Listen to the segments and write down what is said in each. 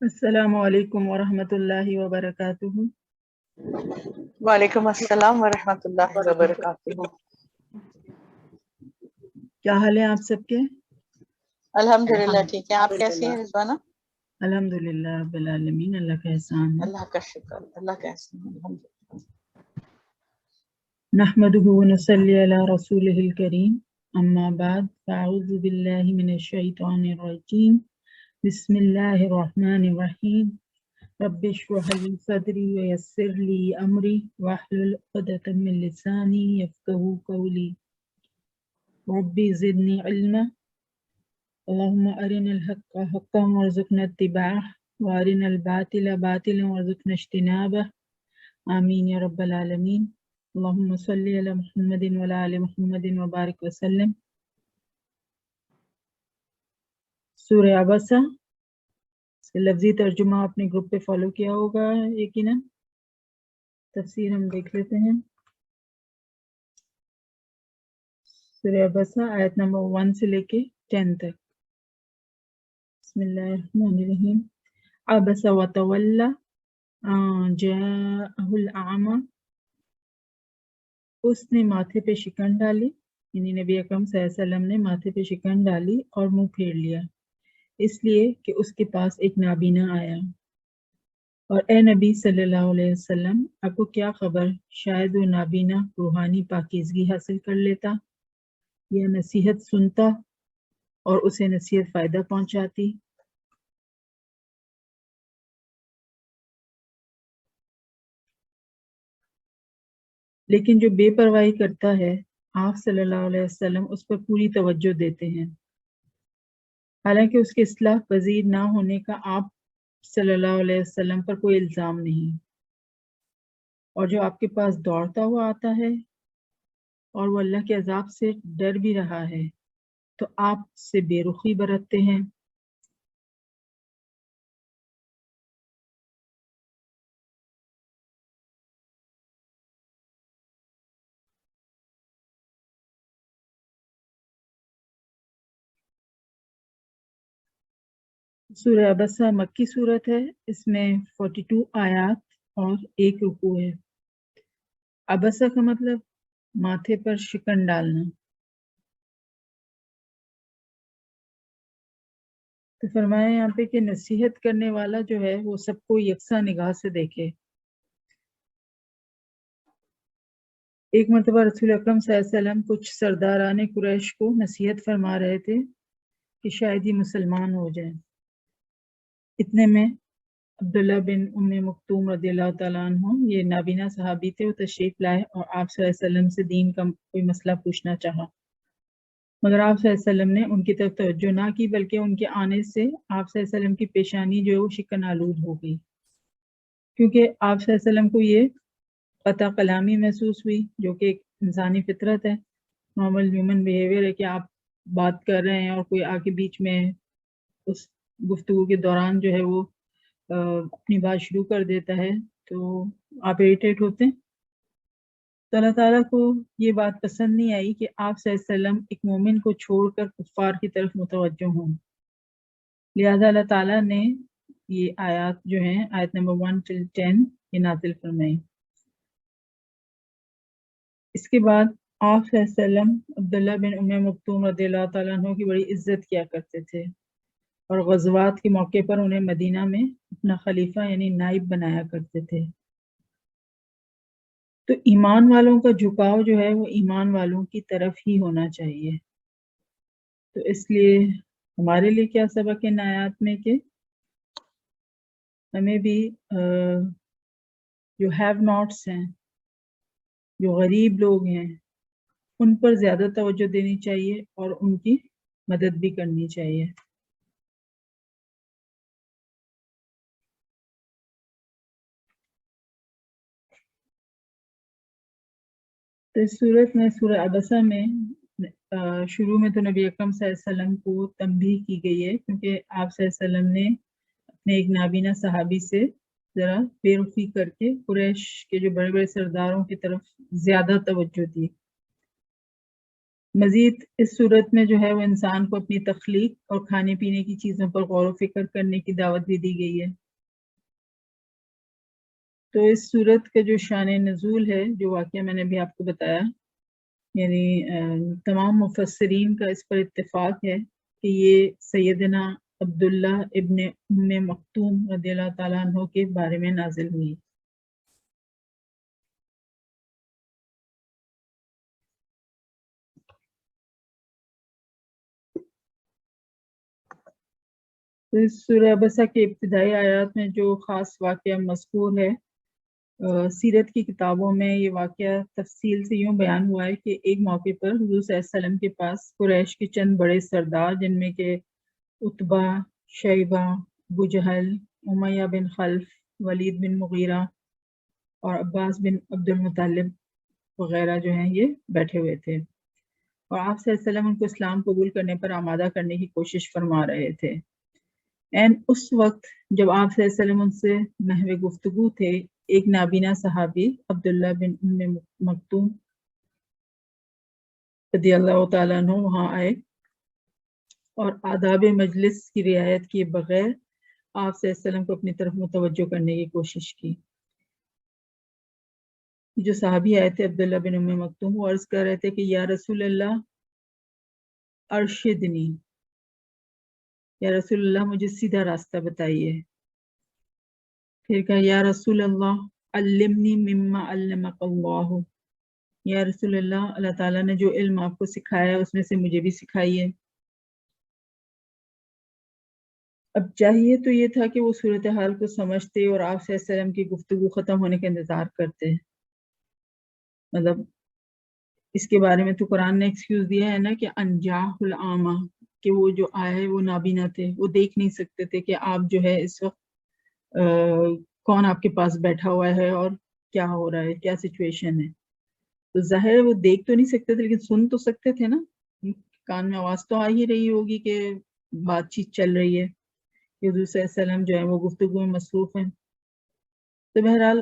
السلام علیکم ورحمۃ اللہ وبرکاتہ۔ وعلیکم السلام ورحمۃ اللہ وبرکاتہ۔ کیا حال ہے آپ سب کے؟ الحمدللہ ٹھیک ہے، آپ کیسی ہیں رضوانہ؟ الحمدللہ رب العالمین، اللہ کا احسان ہے۔ اللہ کا شکر، اللہ کا احسان ہے، الحمدللہ۔ نحمدہ ونصلی علی رسولہ الکریم، اما بعد فاعوذ باللہ من الشیطان الرجیم، بسم اللہ الرحمن الرحیم۔ رب اشرح لی صدری ویسر لی امری واحلل عقدۃ من لسانی یفقہوا قولی، ربی زدنی علما، اللهم أرنا الحق حقا وارزقنا اتباعه وأرنا الباطل باطلا وارزقنا اجتنابه، آمين يا رب العالمين۔ اللهم صل على محمد وعلى آل محمد وبارك وسلم۔ سورہ عبسہ، اس کا لفظی ترجمہ اپنے گروپ پہ فالو کیا ہوگا یقیناً۔ تفسیر ہم دیکھ لیتے ہیں۔ سورہ عبسہ آیت نمبر 1 سے لے کے 10 تک۔ بسم اللہ الرحمن الرحیم۔ عبس وتولى جاءه الأعمى، اس نے ماتھے پہ شکن ڈالی، یعنی نبی اکرم صلی اللہ علیہ وسلم نے ماتھے پہ شکن ڈالی اور منہ پھیر لیا، اس لیے کہ اس کے پاس ایک نابینا آیا۔ اور اے نبی صلی اللہ علیہ وسلم، آپ کو کیا خبر، شاید وہ نابینا روحانی پاکیزگی حاصل کر لیتا یا نصیحت سنتا اور اسے نصیحت فائدہ پہنچاتی۔ لیکن جو بے پرواہی کرتا ہے، آپ صلی اللہ علیہ وسلم اس پر پوری توجہ دیتے ہیں، حالانکہ اس کے اصلاح پذیر نہ ہونے کا آپ صلی اللہ علیہ وسلم پر کوئی الزام نہیں، اور جو آپ کے پاس دوڑتا ہوا آتا ہے اور وہ اللہ کے عذاب سے ڈر بھی رہا ہے تو آپ سے بے رخی برتتے ہیں۔ سورہ عبسہ مکی صورت ہے، اس میں 42 آیات اور 1 رکوع ہے۔ عبسہ کا مطلب ماتھے پر شکن ڈالنا۔ تو فرمایا یہاں پہ کہ نصیحت کرنے والا جو ہے وہ سب کو یکساں نگاہ سے دیکھے۔ ایک مرتبہ رسول اکرم صلی اللہ علیہ وسلم کچھ سرداران قریش کو نصیحت فرما رہے تھے کہ شاید یہ مسلمان ہو جائیں۔ اتنے میں عبداللہ بن ام مکتوم رضی اللہ تعالیٰ عنہ، یہ نابینا صحابی تھے، وہ تشریف لائے اور آپ صلی اللہ علیہ وسلم سے دین کا کوئی مسئلہ پوچھنا چاہا، مگر آپ صلی اللہ علیہ وسلم نے ان کی طرف توجہ نہ کی، بلکہ ان کے آنے سے آپ صلی اللہ علیہ وسلم کی پیشانی جو ہے وہ شکن آلود ہو گئی، کیونکہ آپ صلی اللہ علیہ وسلم کو یہ قطع کلامی محسوس ہوئی، جو کہ ایک انسانی فطرت ہے، نارمل ہیومن بیہیویئر ہے کہ آپ بات کر رہے ہیں اور کوئی آ کے بیچ میں اس گفتگو کے دوران جو ہے وہ اپنی بات شروع کر دیتا ہے تو آپ اریٹیٹ ہوتے ہیں۔ تو اللہ تعالیٰ کو یہ بات پسند نہیں آئی کہ آپ صلی اللہ علیہ وسلم ایک مومن کو چھوڑ کر کفار کی طرف متوجہ ہوں، لہذا اللہ تعالیٰ نے یہ آیات جو ہیں آیت نمبر 1 till 10 یہ نازل فرمائی۔ اس کے بعد آپ صلی اللہ علیہ وسلم عبداللہ بن ام مکتوم رضی اللہ تعالیٰ عنہ کی بڑی عزت کیا کرتے تھے، اور غزوات کے موقع پر انہیں مدینہ میں اپنا خلیفہ یعنی نائب بنایا کرتے تھے۔ تو ایمان والوں کا جھکاؤ جو ہے وہ ایمان والوں کی طرف ہی ہونا چاہیے۔ تو اس لیے ہمارے لیے کیا سبق ہے ان آیات میں کہ ہمیں بھی جو ہیو ناٹس ہیں، جو غریب لوگ ہیں، ان پر زیادہ توجہ دینی چاہیے اور ان کی مدد بھی کرنی چاہیے۔ تو اس صورت میں سورہ عبسہ میں شروع میں تو نبی اکرم صلی اللہ علیہ وسلم کو تنبیہ کی گئی ہے، کیونکہ آپ صلی اللہ علیہ وسلم نے اپنے ایک نابینا صحابی سے ذرا بے رخی کر کے قریش کے جو بڑے بڑے سرداروں کی طرف زیادہ توجہ دی۔ مزید اس صورت میں جو ہے وہ انسان کو اپنی تخلیق اور کھانے پینے کی چیزوں پر غور و فکر کرنے کی دعوت بھی دی گئی ہے۔ تو اس صورت کا جو شان نزول ہے، جو واقعہ میں نے بھی آپ کو بتایا، یعنی تمام مفسرین کا اس پر اتفاق ہے کہ یہ سیدنا عبداللہ ابن ام مکتوم رضی اللہ تعالیٰ عنہ کے بارے میں نازل ہوئی۔ اس سورہ عبسہ کے ابتدائی آیات میں جو خاص واقعہ مذکور ہے، سیرت کی کتابوں میں یہ واقعہ تفصیل سے یوں بیان ہوا ہے کہ ایک موقع پر حضور صلی اللہ علیہ وسلم کے پاس قریش کے چند بڑے سردار، جن میں کہ عتبہ، شیبہ، ابو جہل، امیہ بن خلف، ولید بن مغیرہ اور عباس بن عبد المطلب وغیرہ جو ہیں یہ بیٹھے ہوئے تھے، اور آپ صلی اللہ علیہ وسلم ان کو اسلام قبول کرنے پر آمادہ کرنے کی کوشش فرما رہے تھے۔ اس وقت جب آپ صلی اللہ علیہ وسلم ان سے محو گفتگو تھے، ایک نابینا صحابی عبداللہ بن ام مکتوم رضی اللہ تعالیٰ عنہ وہاں آئے اور آداب مجلس کی رعایت کیے بغیر آپ صلی اللہ علیہ وسلم کو اپنی طرف متوجہ کرنے کی کوشش کی۔ جو صحابی آئے تھے عبداللہ بن ام مکتوم، وہ عرض کر رہے تھے کہ یا رسول اللہ ارشدنی، یا رسول اللہ مجھے سیدھا راستہ بتائیے۔ پھر کہا یا رسول اللہ علمنی مما علمک اللہ، یا رسول اللہ، اللہ تعالیٰ نے جو علم آپ کو سکھایا ہے اس میں سے مجھے بھی سکھائیے۔ اب چاہیے تو یہ تھا کہ وہ صورتحال کو سمجھتے اور آپ صلی اللہ علیہ وسلم کی گفتگو ختم ہونے کا انتظار کرتے، مطلب اس کے بارے میں تو قرآن نے ایکسکیوز دیا ہے نا کہ انجاہ العامہ، کہ وہ جو آئے وہ نابینا تھے، وہ دیکھ نہیں سکتے تھے کہ آپ جو ہے اس وقت کون آپ کے پاس بیٹھا ہوا ہے اور کیا ہو رہا ہے، کیا سچویشن ہے۔ تو ظاہر ہے وہ دیکھ تو نہیں سکتے تھے لیکن سن تو سکتے تھے نا، کان میں آواز تو آ ہی رہی ہوگی کہ بات چیت چل رہی ہے کہ حضور صلی اللہ علیہ وسلم جو ہے وہ گفتگو میں مصروف ہیں۔ تو بہرحال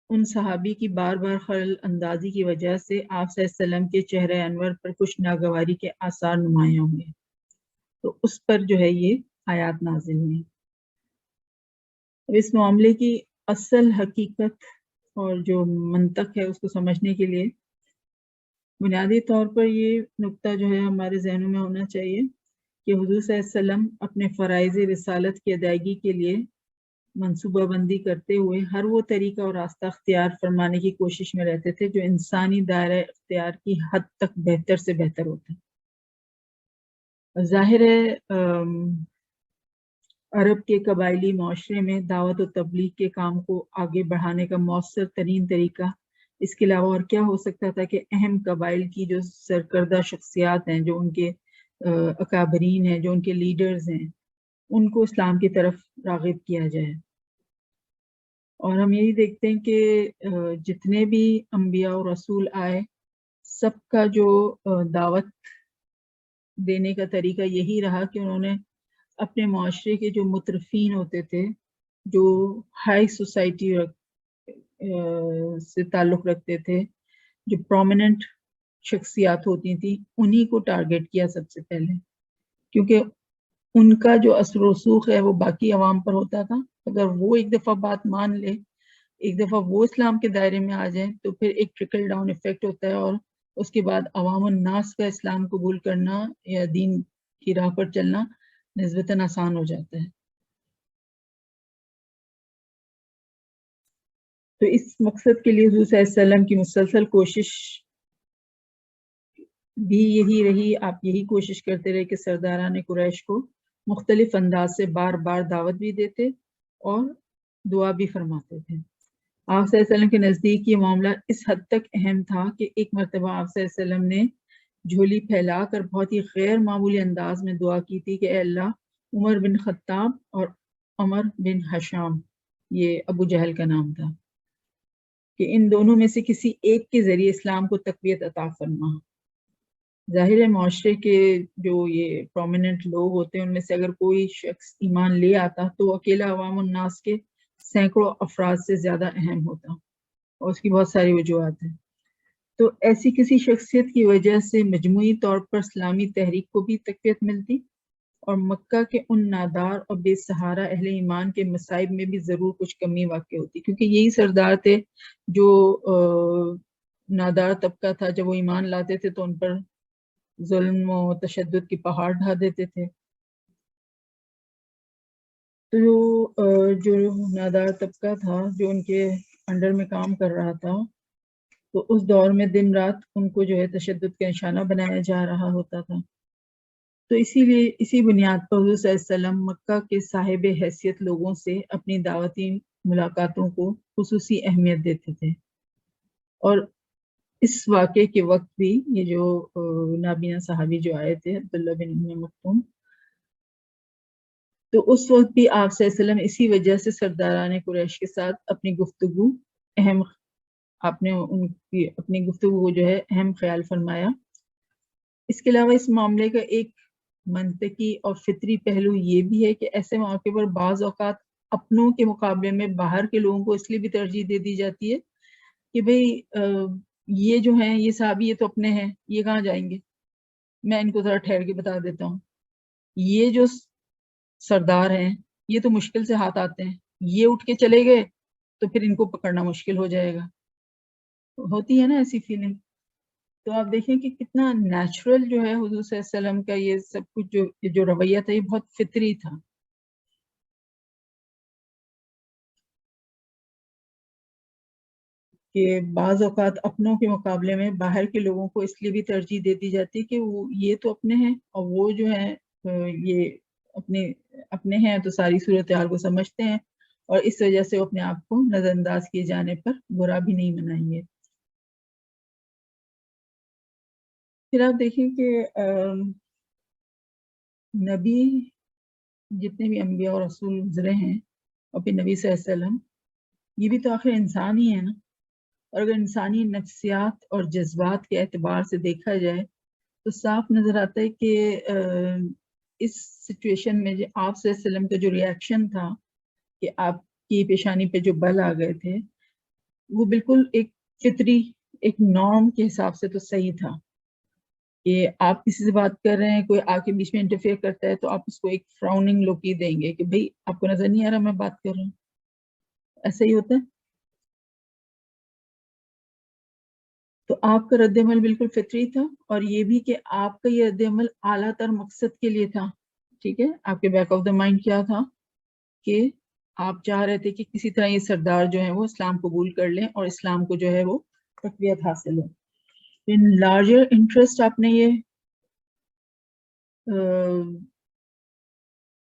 ان صحابی کی بار بار خلل اندازی کی وجہ سے آپ صلی اللہ علیہ وسلم کے چہرے انور پر کچھ ناگواری کے آثار نمایاں ہوئے، تو اس پر جو ہے یہ آیات نازل ہوئی۔ اب اس معاملے کی اصل حقیقت اور جو منطق ہے اس کو سمجھنے کے لیے بنیادی طور پر یہ نقطہ جو ہے ہمارے ذہنوں میں ہونا چاہیے کہ حضور صلی اللہ علیہ وسلم اپنے فرائض رسالت کی ادائیگی کے لیے منصوبہ بندی کرتے ہوئے ہر وہ طریقہ اور راستہ اختیار فرمانے کی کوشش میں رہتے تھے جو انسانی دائرہ اختیار کی حد تک بہتر سے بہتر ہوتا ہے۔ ظاہر ہے عرب کے قبائلی معاشرے میں دعوت و تبلیغ کے کام کو آگے بڑھانے کا مؤثر ترین طریقہ اس کے علاوہ اور کیا ہو سکتا تھا کہ اہم قبائل کی جو سرکردہ شخصیات ہیں، جو ان کے اکابرین ہیں، جو ان کے لیڈرز ہیں، ان کو اسلام کی طرف راغب کیا جائے۔ اور ہم یہی دیکھتے ہیں کہ جتنے بھی انبیاء و رسول آئے، سب کا جو دعوت دینے کا طریقہ یہی رہا کہ انہوں نے اپنے معاشرے کے جو مترفین ہوتے تھے، جو ہائی سوسائٹی سے تعلق رکھتے تھے، جو پرومیننٹ شخصیات ہوتی تھیں، انہی کو ٹارگٹ کیا سب سے پہلے، کیونکہ ان کا جو اثر و رسوخ ہے وہ باقی عوام پر ہوتا تھا۔ اگر وہ ایک دفعہ بات مان لے، ایک دفعہ وہ اسلام کے دائرے میں آ جائیں، تو پھر ایک ٹرکل ڈاؤن ایفیکٹ ہوتا ہے، اور اس کے بعد عوام الناس کا اسلام قبول کرنا یا دین کی راہ پر چلنا نسبتاً آسان ہو جاتا ہے۔ تو اس مقصد کے لیے حضور صلی اللہ علیہ وسلم کی مسلسل کوشش بھی یہی رہی، آپ یہی کوشش کرتے رہے کہ سرداران قریش کو مختلف انداز سے بار بار دعوت بھی دیتے اور دعا بھی فرماتے تھے۔ آپ صلی اللہ علیہ وسلم کے نزدیک یہ معاملہ اس حد تک اہم تھا کہ ایک مرتبہ آپ صلی اللہ علیہ وسلم نے جھولی پھیلا کر بہت ہی غیر معمولی انداز میں دعا کی تھی کہ اے اللہ، عمر بن خطاب اور عمر بن حشام، یہ ابو جہل کا نام تھا، کہ ان دونوں میں سے کسی ایک کے ذریعے اسلام کو تقویت عطا فرما۔ ظاہر ہے معاشرے کے جو یہ پرومیننٹ لوگ ہوتے ہیں ان میں سے اگر کوئی شخص ایمان لے آتا تو اکیلا عوام الناس کے سینکڑوں افراد سے زیادہ اہم ہوتا، اور اس کی بہت ساری وجوہات ہیں۔ تو ایسی کسی شخصیت کی وجہ سے مجموعی طور پر اسلامی تحریک کو بھی تقویت ملتی اور مکہ کے ان نادار اور بے سہارا اہل ایمان کے مصائب میں بھی ضرور کچھ کمی واقع ہوتی، کیونکہ یہی سردار تھے جو نادار طبقہ تھا، جب وہ ایمان لاتے تھے تو ان پر ظلم و تشدد کی پہاڑ ڈھا دیتے تھے۔ تو جو نادار طبقہ تھا جو ان کے انڈر میں کام کر رہا تھا، تو اس دور میں دن رات ان کو جو ہے تشدد کا نشانہ بنایا جا رہا ہوتا تھا۔ تو اسی لیے اسی بنیاد پر حضور صلی اللہ علیہ وسلم مکہ کے صاحب حیثیت لوگوں سے اپنی دعوتی ملاقاتوں کو خصوصی اہمیت دیتے تھے، اور اس واقعے کے وقت بھی یہ جو نابینا صحابی جو آئے تھے عبداللہ بن ام مکتوم، تو اس وقت بھی آپ صلی اللہ علیہ وسلم اسی وجہ سے سرداران قریش کے ساتھ اپنی گفتگو کو جو ہے اہم خیال فرمایا۔ اس کے علاوہ اس معاملے کا ایک منطقی اور فطری پہلو یہ بھی ہے کہ ایسے موقع پر بعض اوقات اپنوں کے مقابلے میں باہر کے لوگوں کو اس لیے بھی ترجیح دے دی جاتی ہے کہ بھئی یہ جو ہیں یہ صحابی، یہ تو اپنے ہیں، یہ کہاں جائیں گے، میں ان کو ذرا ٹھہر کے بتا دیتا ہوں، یہ جو سردار ہیں یہ تو مشکل سے ہاتھ آتے ہیں، یہ اٹھ کے چلے گئے تو پھر ان کو پکڑنا مشکل ہو جائے گا، ہوتی ہے نا ایسی فیلنگ۔ تو آپ دیکھیں کہ کتنا نیچرل جو ہے حضور صلی اللہ علیہ وسلم کا یہ سب کچھ جو رویہ تھا، یہ بہت فطری تھا۔ کہ بعض اوقات اپنوں کے مقابلے میں باہر کے لوگوں کو اس لیے بھی ترجیح دے دی جاتی ہے کہ یہ تو اپنے ہیں، اور وہ جو ہیں یہ اپنے ہیں تو ساری صورتحال کو سمجھتے ہیں، اور اس وجہ سے وہ اپنے آپ کو نظر انداز کیے جانے پر برا بھی نہیں منائیں گے۔ پھر آپ دیکھیں کہ نبی، جتنے بھی انبیاء اور رسول گزرے ہیں، اور پھر نبی صلی اللہ علیہ وسلم، یہ بھی تو آخر انسان ہی ہے نا، اور اگر انسانی نفسیات اور جذبات کے اعتبار سے دیکھا جائے تو صاف نظر آتا ہے کہ اس سچویشن میں جو آپ صلی اللہ علیہ وسلم کا جو ریاکشن تھا کہ آپ کی پیشانی پہ جو بل آ گئے تھے، وہ بالکل ایک فطری ایک نارم کے حساب سے تو صحیح تھا کہ آپ کسی سے بات کر رہے ہیں، کوئی آ کے بیچ میں انٹرفیئر کرتا ہے تو آپ اس کو ایک فراؤننگ لک ہی دیں گے کہ بھئی آپ کو نظر نہیں آ رہا میں بات کر رہا ہوں، ایسا ہی ہوتا ہے۔ تو آپ کا رد عمل بالکل فطری تھا، اور یہ بھی کہ آپ کا یہ رد عمل اعلیٰ تر مقصد کے لیے تھا، ٹھیک ہے، آپ کے بیک آف دا مائنڈ کیا تھا کہ آپ چاہ رہے تھے کہ کسی طرح یہ سردار جو ہیں وہ اسلام قبول کر لیں اور اسلام کو جو ہے وہ تقویت حاصل ہو۔ ان لارجر انٹرسٹ آپ نے یہ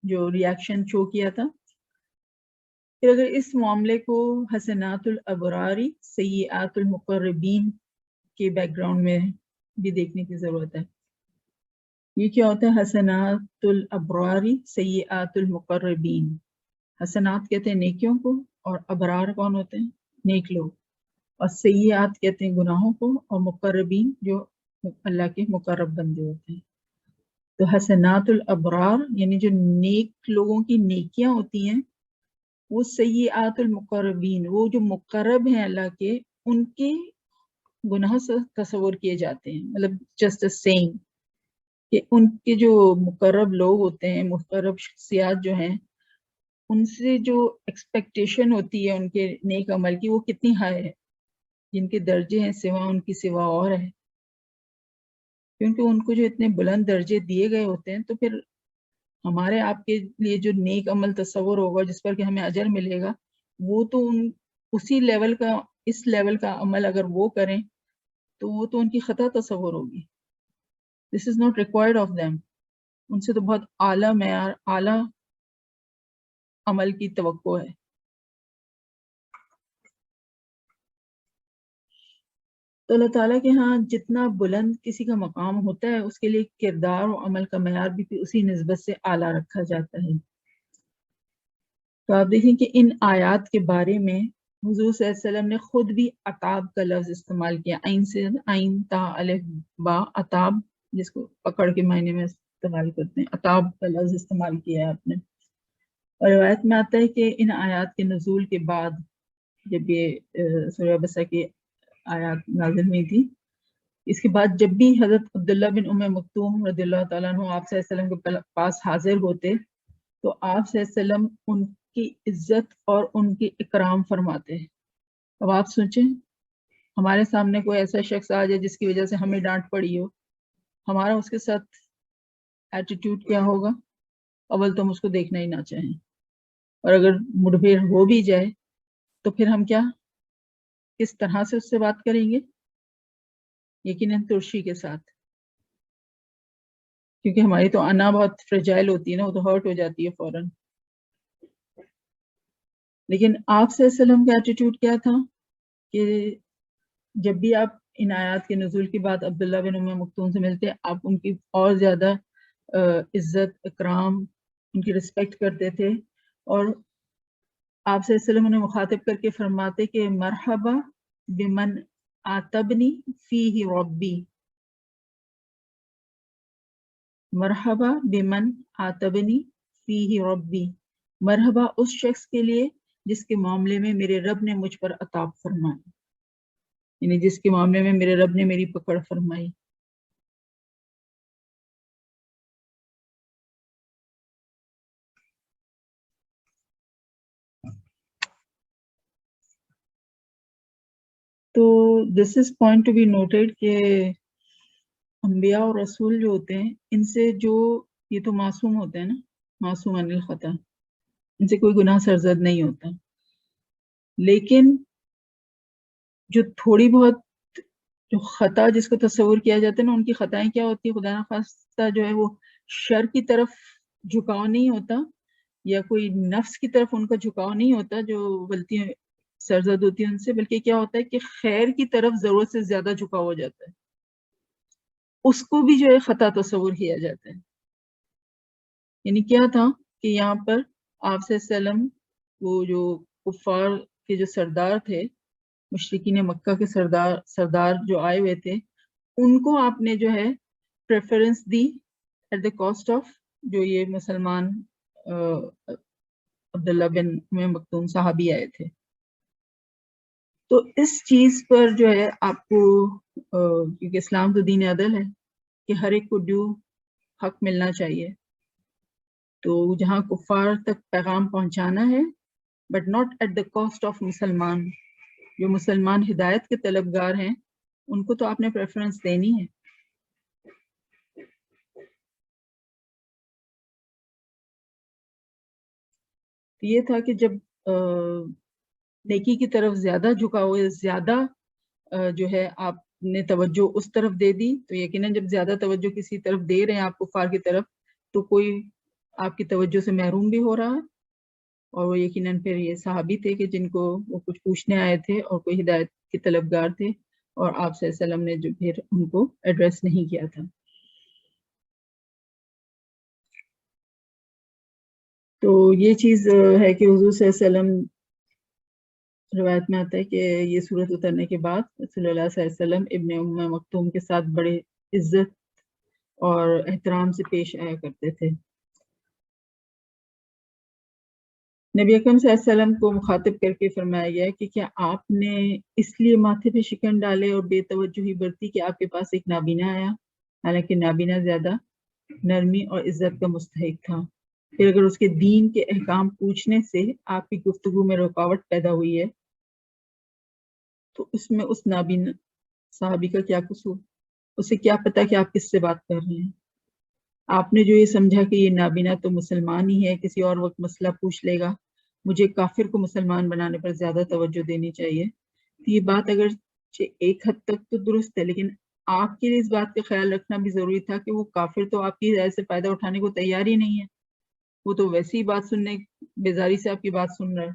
جو ریاکشن شو کیا تھا۔ پھر اگر اس معاملے کو حسنات الابراری سیئات المقربین کے بیک گراؤنڈ میں بھی دیکھنے کی ضرورت ہے۔ یہ کیا ہوتا ہے حسنات الابراری سیئات المقربین؟ حسنات کہتے ہیں نیکیوں کو، اور ابرار کون ہوتے ہیں؟ نیک لوگ، اور سیئات کہتے ہیں گناہوں کو، اور مقربین جو اللہ کے مقرب بندے ہوتے ہیں۔ تو حسنات الابرار یعنی جو نیک لوگوں کی نیکیاں ہوتی ہیں، وہ سیئات المقربین، وہ جو مقرب ہیں اللہ کے، ان کے گناہ سے تصور کیے جاتے ہیں، مطلب جسٹ اے سینگ کہ ان کے جو مقرب لوگ ہوتے ہیں، مقرب شخصیات جو ہیں، ان سے جو ایکسپیکٹیشن ہوتی ہے ان کے نیک عمل کی، وہ کتنی ہائی ہے، جن کے درجے ہیں سوا ان کی سوا اور ہے، کیونکہ ان کو جو اتنے بلند درجے دیے گئے ہوتے ہیں، تو پھر ہمارے آپ کے لیے جو نیک عمل تصور ہوگا جس پر کہ ہمیں اجر ملے گا، وہ تو اسی لیول کا، اس لیول کا عمل اگر وہ کریں تو وہ تو ان کی خطا تصور ہوگی۔ This is not required of them, ان سے تو بہت اعلیٰ معیار، اعلیٰ عمل کی توقع ہے۔ تو اللہ تعالیٰ کے ہاں جتنا بلند کسی کا مقام ہوتا ہے، اس کے لیے کردار و عمل کا معیار بھی اسی نسبت سے اعلیٰ رکھا جاتا ہے۔ تو آپ دیکھیں کہ ان آیات کے بارے میں حضور صلی اللہ علیہ وسلم نے خود بھی عتاب کا لفظ استعمال کیا، عین سے عین تا الف با، عتاب جس کو پکڑ کے معنی میں استعمال کرتے ہیں، عتاب کا لفظ استعمال کیا ہے آپ نے۔ اور روایت میں آتا ہے کہ ان آیات کے نزول کے بعد، جب یہ سورہ بسا کی آیات نازل ہوئی تھی، اس کے بعد جب بھی حضرت عبداللہ بن ام مکتوم رضی اللہ تعالیٰ عنہ آپ صلی اللہ علیہ وسلم کے پاس حاضر ہوتے تو آپ صلی اللہ علیہ وسلم ان کی عزت اور ان کی اکرام فرماتے. اب آپ سوچیں ہمارے سامنے کوئی ایسا شخص آ جائے جس کی وجہ سے ہمیں ڈانٹ پڑی ہو, ہمارا اس کے ساتھ ایٹیٹیوڈ کیا ہوگا؟ اول تو ہم اس کو دیکھنا ہی نہ چاہیں, اور اگر مڑبھیڑ ہو بھی جائے تو پھر ہم کس طرح سے اس سے بات کریں گے؟ یقیناً ترشی کے ساتھ, کیونکہ ہماری تو انا بہت فرجائل ہوتی ہے نا, وہ تو ہرٹ ہو جاتی ہے فوراً. لیکن آپ صلی اللہ علیہ وسلم کا ایٹیٹیوڈ کیا تھا کہ جب بھی آپ ان آیات کے نزول کے بعد عبداللہ بن ام مکتوم سے ملتے آپ ان کی اور زیادہ عزت اکرام ان کی رسپیکٹ کرتے تھے, اور آپ صلی اللہ علیہ وسلم انہیں مخاطب کر کے فرماتے کہ مرحبا بمن آتبنی فیہ ربی, مرحبا بمن آتبنی فیہ ربی, مرحبا اس شخص کے لیے جس کے معاملے میں میرے رب نے مجھ پر عطاب فرمائی, یعنی جس کے معاملے میں میرے رب نے میری پکڑ فرمائی. تو this is point to be noted کہ انبیاء اور رسول جو ہوتے ہیں ان سے جو یہ تو معصوم ہوتے ہیں نا, معصوم عن الخطا, ان سے کوئی گناہ سرزد نہیں ہوتا, لیکن جو تھوڑی بہت جو خطا جس کو تصور کیا جاتا ہے نا, ان کی خطائیں کیا ہوتی ہے, خدا نخواستہ جو ہے وہ شر کی طرف جھکاؤ نہیں ہوتا, یا کوئی نفس کی طرف ان کا جھکاؤ نہیں ہوتا جو غلطیاں سرزد ہوتی ہیں ان سے, بلکہ کیا ہوتا ہے کہ خیر کی طرف ضرورت سے زیادہ جھکاؤ ہو جاتا ہے, اس کو بھی جو ہے خطا تصور کیا جاتا ہے. یعنی کیا تھا کہ یہاں پر آپ صلی اللہ علیہ وسلم وہ جو کفار کے جو سردار تھے, مشرکین مکہ کے سردار جو آئے ہوئے تھے, ان کو آپ نے جو ہے پریفرنس دی ایٹ دا کاسٹ آف جو یہ مسلمان عبداللہ بن ام مکتوم صحابی آئے تھے. تو اس چیز پر جو ہے آپ کو کیونکہ اسلام تو دین عدل ہے کہ ہر ایک کو ڈیو حق ملنا چاہیے, تو جہاں کفار تک پیغام پہنچانا ہے but not at the cost of مسلمان. جو مسلمان ہدایت کے طلبگار ہیں ان کو تو آپ نے پریفرنس دینی ہے. یہ تھا کہ جب نیکی کی طرف زیادہ جھکاؤ, زیادہ جو ہے آپ نے توجہ اس طرف دے دی, تو یقیناً جب زیادہ توجہ کسی طرف دے رہے ہیں آپ کفار کی طرف, تو کوئی آپ کی توجہ سے محروم بھی ہو رہا ہے, اور وہ یقیناً پھر یہ صحابی تھے کہ جن کو وہ کچھ پوچھنے آئے تھے اور کوئی ہدایت کے طلبگار تھے, اور آپ صلی اللہ علیہ وسلم نے جو پھر ان کو ایڈریس نہیں کیا تھا. تو یہ چیز ہے کہ حضور صلی اللہ علیہ وسلم روایت میں آتا ہے کہ یہ صورت اترنے کے بعد رسول اللہ صلی اللہ علیہ وسلم ابن ام مکتوم کے ساتھ بڑے عزت اور احترام سے پیش آیا کرتے تھے. نبی اکرم صلی اللہ علیہ وسلم کو مخاطب کر کے فرمایا گیا کہ کیا آپ نے اس لیے ماتھے پہ شکن ڈالے اور بے توجہی برتی کہ آپ کے پاس ایک نابینا آیا, حالانکہ نابینا زیادہ نرمی اور عزت کا مستحق تھا. پھر اگر اس کے دین کے احکام پوچھنے سے آپ کی گفتگو میں رکاوٹ پیدا ہوئی ہے تو اس میں اس نابینا صحابی کا کیا قصور؟ اسے کیا پتا کہ آپ کس سے بات کر رہے ہیں؟ آپ نے جو یہ سمجھا کہ یہ نابینا تو مسلمان ہی ہے, کسی اور وقت مسئلہ پوچھ لے گا, مجھے کافر کو مسلمان بنانے پر زیادہ توجہ دینی چاہیے. تو یہ بات اگر ایک حد تک تو درست ہے, لیکن آپ کے لیے اس بات کا خیال رکھنا بھی ضروری تھا کہ وہ کافر تو آپ کی ہدایت سے فائدہ اٹھانے کو تیار ہی نہیں ہے, وہ تو ویسی ہی بات سننے بیزاری سے آپ کی بات سن رہا ہے,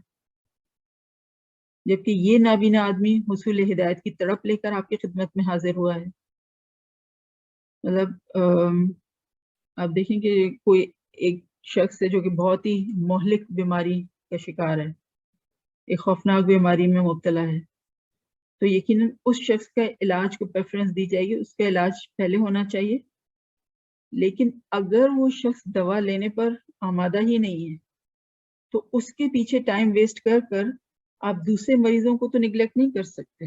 جبکہ یہ نابینا آدمی حصول ہدایت کی تڑپ لے کر آپ کی خدمت میں حاضر ہوا ہے. مطلب آپ دیکھیں کہ کوئی ایک شخص ہے جو کہ بہت ہی مہلک بیماری کا شکار ہے, ایک خوفناک بیماری میں مبتلا ہے, تو یقیناً اس شخص کا علاج کو پریفرنس دی جائے گی, اس کا علاج پہلے ہونا چاہیے. لیکن اگر وہ شخص دوا لینے پر آمادہ ہی نہیں ہے تو اس کے پیچھے ٹائم ویسٹ کر کر آپ دوسرے مریضوں کو تو نگلیکٹ نہیں کر سکتے,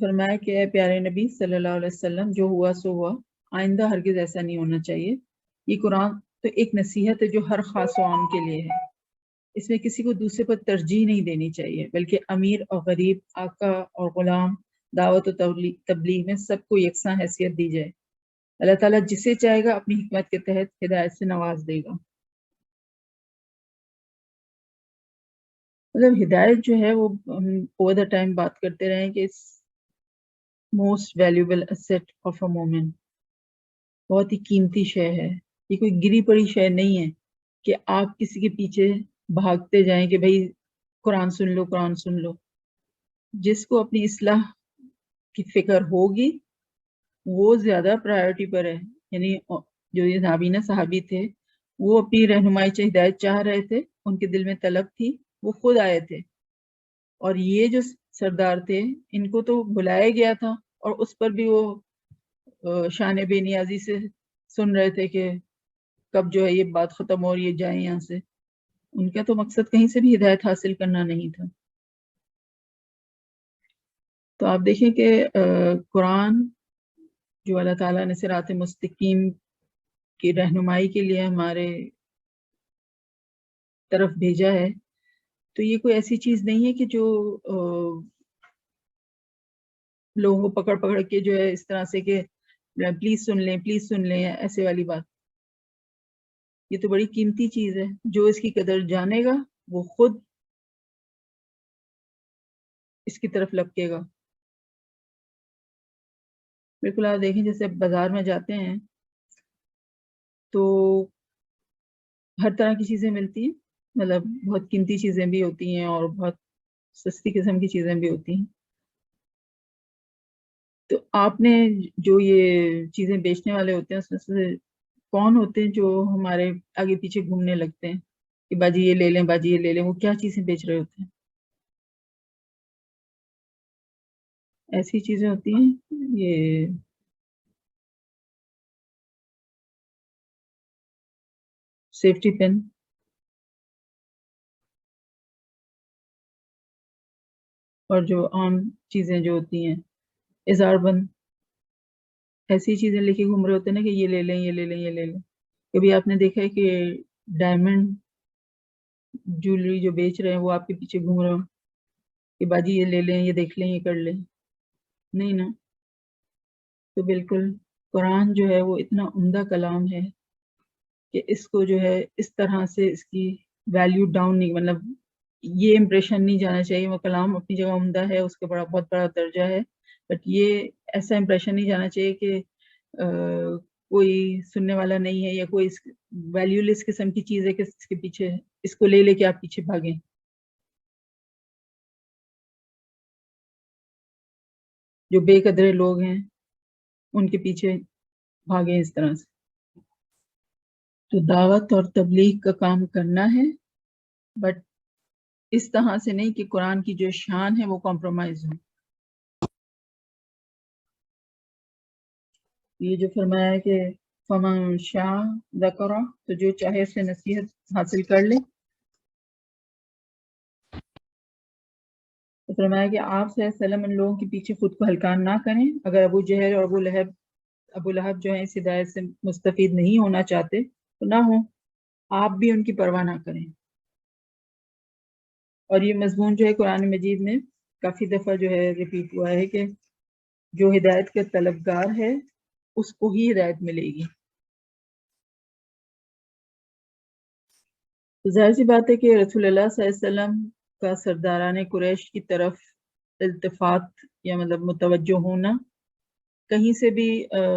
فرمایا کہ اے پیارے نبی صلی اللہ علیہ وسلم جو ہوا سو ہوا، آئندہ ہرگز ایسا نہیں ہونا چاہیے۔ یہ قرآن تو ایک نصیحت ہے جو ہر خاص و عام کے لیے ہے، اس میں کسی کو دوسرے پر ترجیح نہیں دینی چاہیے، بلکہ امیر اور غریب، آقا اور غلام، دعوت و تبلیغ میں سب کو یکساں حیثیت دی جائے۔ اللہ تعالیٰ جسے چاہے گا اپنی حکمت کے تحت ہدایت سے نواز دے گا۔ مطلب ہدایت جو ہے وہ ہم اوور دا ٹائم بات کرتے رہے ہیں کہ موسٹ ویلیوبل ایسیٹ آف اے مومن، بہت ہی قیمتی شے ہے، یہ کوئی گری پڑی شے نہیں ہے کہ آپ کسی کے پیچھے بھاگتے جائیں کہ بھئی قرآن سن لو، قرآن سن لو۔ جس کو اپنی اصلاح کی فکر ہوگی وہ زیادہ پرائیورٹی پر ہے، یعنی جو یہ نابینا صحابی تھے وہ اپنی رہنمائی سے ہدایت چاہ رہے تھے، ان کے دل میں طلب تھی، وہ خود آئے تھے، اور یہ جو سردار تھے ان کو تو بلایا گیا تھا اور اس پر بھی وہ شان بے نیازی سے سن رہے تھے کہ کب جو ہے یہ بات ختم ہو رہی ہے، جائیں یہاں سے۔ ان کا تو مقصد کہیں سے بھی ہدایت حاصل کرنا نہیں تھا۔ تو آپ دیکھیں کہ قرآن جو اللہ تعالیٰ نے صراط مستقیم کی رہنمائی کے لیے ہمارے طرف بھیجا ہے، تو یہ کوئی ایسی چیز نہیں ہے کہ جو لوگوں کو پکڑ پکڑ کے جو ہے اس طرح سے کہ پلیز سن لیں، پلیز سن لیں، ایسے والی بات۔ یہ تو بڑی قیمتی چیز ہے، جو اس کی قدر جانے گا وہ خود اس کی طرف لپکے گا۔ بالکل آپ دیکھیں جیسے بازار میں جاتے ہیں تو ہر طرح کی چیزیں ملتی ہیں، مطلب بہت قیمتی چیزیں بھی ہوتی ہیں اور بہت سستی قسم کی چیزیں بھی ہوتی ہیں۔ تو آپ نے جو یہ چیزیں بیچنے والے ہوتے ہیں اس میں سے کون ہوتے ہیں جو ہمارے آگے پیچھے گھومنے لگتے ہیں کہ باجی یہ لے لیں، باجی یہ لے لیں؟ وہ کیا چیزیں بیچ رہے ہوتے ہیں؟ ایسی چیزیں ہوتی ہیں، یہ سیفٹی پن اور جو عام چیزیں جو ہوتی ہیں، اظہار بند، ایسی چیزیں لے کے گھوم رہے ہوتے ہیں نا کہ یہ لے لیں، یہ لے لیں، یہ لے لیں۔ کبھی آپ نے دیکھا ہے کہ ڈائمنڈ جویلری جو بیچ رہے ہیں وہ آپ کے پیچھے گھوم رہے ہوں کہ باجی یہ لے لیں، یہ دیکھ لیں، یہ کر لیں؟ نہیں نا۔ تو بالکل قرآن جو ہے وہ اتنا عمدہ کلام ہے کہ اس کو جو ہے اس طرح سے اس کی ویلیو ڈاؤن نہیں، مطلب یہ امپریشن نہیں جانا چاہیے۔ وہ کلام اپنی جگہ عمدہ ہے، اس کا بہت بڑا درجہ ہے، بٹ یہ ایسا امپریشن نہیں جانا چاہیے کہ کوئی سننے والا نہیں ہے یا کوئی ویلیو لیس قسم کی چیز ہے کہ اس کے پیچھے اس کو لے کے آپ پیچھے بھاگیں۔ جو بے قدرے لوگ ہیں ان کے پیچھے بھاگیں اس طرح سے۔ تو دعوت اور تبلیغ کا کام کرنا ہے، بٹ اس طرح سے نہیں کہ قرآن کی جو شان ہے وہ کمپرومائز ہو۔ یہ جو فرمایا ہے کہ فمن شاء ذکر، تو جو چاہے اس سے نصیحت حاصل کر لے۔ تو فرمایا کہ آپ صلی اللہ علیہ وسلم ان لوگوں کے پیچھے خود کو ہلکان نہ کریں۔ اگر ابو جہل اور ابو لہب جو ہیں اس ہدایت سے مستفید نہیں ہونا چاہتے تو نہ ہوں، آپ بھی ان کی پرواہ نہ کریں۔ اور یہ مضمون جو ہے قرآن مجید میں کافی دفعہ جو ہے ریپیٹ ہوا ہے کہ جو ہدایت کا طلبگار ہے اس کو ہی ہدایت ملے گی۔ تو ظاہر سی بات ہے کہ رسول اللہ صلی اللہ علیہ وسلم کا سرداران قریش کی طرف التفات یا مطلب متوجہ ہونا کہیں سے بھی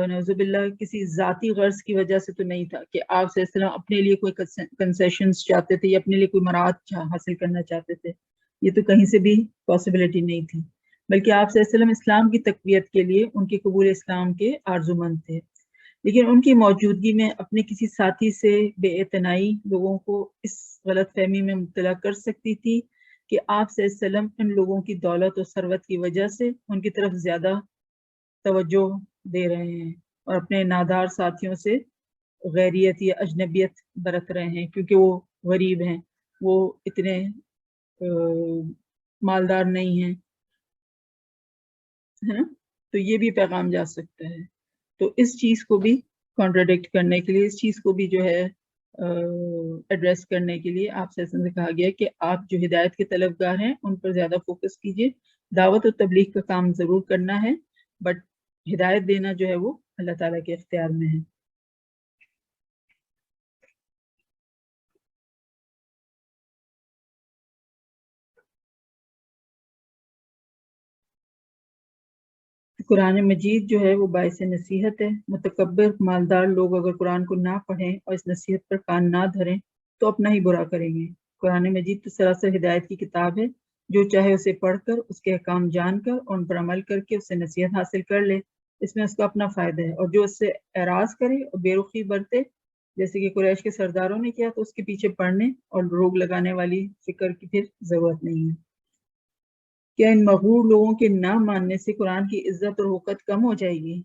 نعوذ باللہ کسی ذاتی غرض کی وجہ سے تو نہیں تھا کہ آپ صلی اللہ علیہ وسلم اپنے لیے کوئی کنسیشنز چاہتے تھے یا اپنے لیے کوئی مراد حاصل کرنا چاہتے تھے، یہ تو کہیں سے بھی پاسبلٹی نہیں تھی، بلکہ آپ صلی اللہ علیہ وسلم اسلام کی تقویت کے لیے ان کے قبول اسلام کے آرزومند تھے۔ لیکن ان کی موجودگی میں اپنے کسی ساتھی سے بے اعتنائی لوگوں کو اس غلط فہمی میں مبتلا کر سکتی تھی کہ آپ صلی اللہ علیہ وسلم ان لوگوں کی دولت و ثروت کی وجہ سے ان کی طرف زیادہ توجہ دے رہے ہیں اور اپنے نادار ساتھیوں سے غیریت یا اجنبیت برت رہے ہیں کیونکہ وہ غریب ہیں، وہ اتنے مالدار نہیں ہیں۔ ہے نا, تو یہ بھی پیغام جا سکتا ہے. تو اس چیز کو بھی کانٹراڈکٹ کرنے کے لیے, اس چیز کو بھی جو ہے ایڈریس کرنے کے لیے آپ سے کہا گیا کہ آپ جو ہدایت کے طلبگار ہیں ان پر زیادہ فوکس کیجئے. دعوت و تبلیغ کا کام ضرور کرنا ہے, بٹ ہدایت دینا جو ہے وہ اللہ تعالیٰ کے اختیار میں ہے. قرآن مجید جو ہے وہ باعث نصیحت ہے. متکبر مالدار لوگ اگر قرآن کو نہ پڑھیں اور اس نصیحت پر کان نہ دھریں تو اپنا ہی برا کریں گے. قرآن مجید تو سراسر ہدایت کی کتاب ہے. جو چاہے اسے پڑھ کر, اس کے احکام جان کر اور ان پر عمل کر کے اس سے نصیحت حاصل کر لے, اس میں اس کا اپنا فائدہ ہے. اور جو اس سے اعراض کرے اور بے رخی برتے, جیسے کہ قریش کے سرداروں نے کیا, تو اس کے پیچھے پڑھنے اور روگ لگانے والی فکر کی پھر ضرورت نہیں ہے. کیا ان مغرور لوگوں کے نہ ماننے سے قرآن کی عزت اور وقت کم ہو جائے گی؟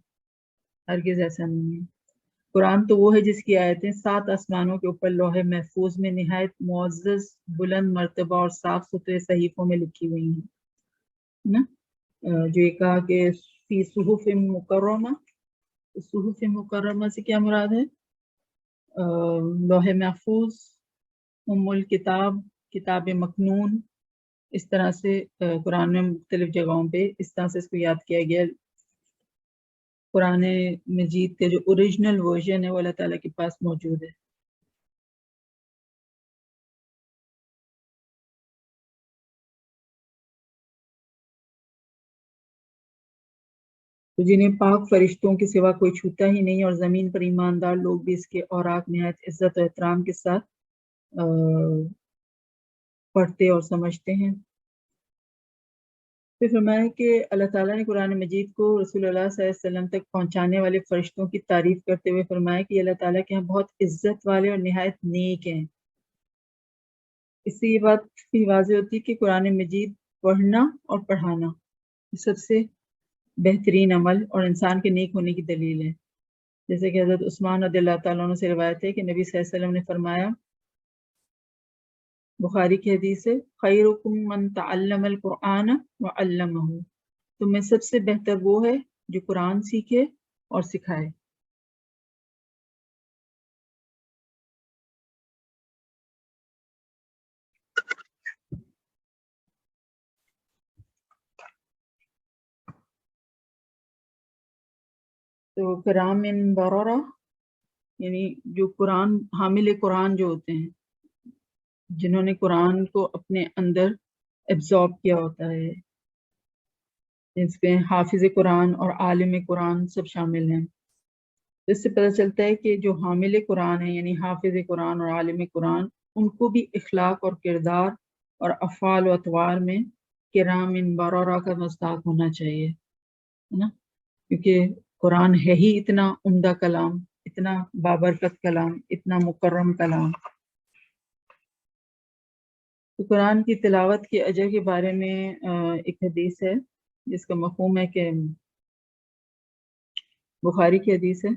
ہرگز ایسا نہیں ہے. قرآن تو وہ ہے جس کی آیتیں 7 آسمانوں کے اوپر لوح محفوظ میں نہایت معزز, بلند مرتبہ اور صاف ستھرے صحیفوں میں لکھی ہوئی ہیں نا. جو یہ کہا کہ فی صحف مکرمہ, صحف مکرمہ سے کیا مراد ہے؟ لوح محفوظ, ام الکتاب, کتاب مکنون. اس طرح سے قرآن میں مختلف جگہوں پہ اس طرح سے اس کو یاد کیا گیا. قرآن مجید کے جو اوریجنل ورژن ہے وہ اللہ تعالیٰ کے پاس موجود ہے. تو جنہیں پاک فرشتوں کے سوا کوئی چھوتا ہی نہیں, اور زمین پر ایماندار لوگ بھی اس کے اوراق نہایت عزت و احترام کے ساتھ پڑھتے اور سمجھتے ہیں. پھر فرمایا کہ اللہ تعالیٰ نے قرآن مجید کو رسول اللہ صلی اللہ علیہ وسلم تک پہنچانے والے فرشتوں کی تعریف کرتے ہوئے فرمایا کہ اللہ تعالیٰ کے یہاں بہت عزت والے اور نہایت نیک ہیں. اس سے یہ بات بھی واضح ہوتی ہے کہ قرآن مجید پڑھنا اور پڑھانا سب سے بہترین عمل اور انسان کے نیک ہونے کی دلیل ہے. جیسے کہ حضرت عثمان رضی اللہ تعالیٰ عنہ سے روایت ہے کہ نبی صلی اللہ علیہ وسلم نے فرمایا, بخاری کی حدیث ہے, خیرکم من تعلم القرآن وعلمہ, تم میں سب سے بہتر وہ ہے جو قرآن سیکھے اور سکھائے. تو کرام بررہ یعنی جو قرآن حامل قرآن جو ہوتے ہیں, جنہوں نے قرآن کو اپنے اندر ایبزارب کیا ہوتا ہے, اس میں حافظ قرآن اور عالم قرآن سب شامل ہیں. اس سے پتہ چلتا ہے کہ جو حامل قرآن ہیں یعنی حافظ قرآن اور عالم قرآن, ان کو بھی اخلاق اور کردار اور افعال و اطوار میں کرام بررہ کا مصداق ہونا چاہیے, ہے نا, کیونکہ قرآن ہے ہی اتنا عمدہ کلام, اتنا بابرکت کلام, اتنا مکرم کلام. تو قرآن کی تلاوت کے اجر کے بارے میں ایک حدیث ہے جس کا مفہوم ہے کہ بخاری کی حدیث ہے.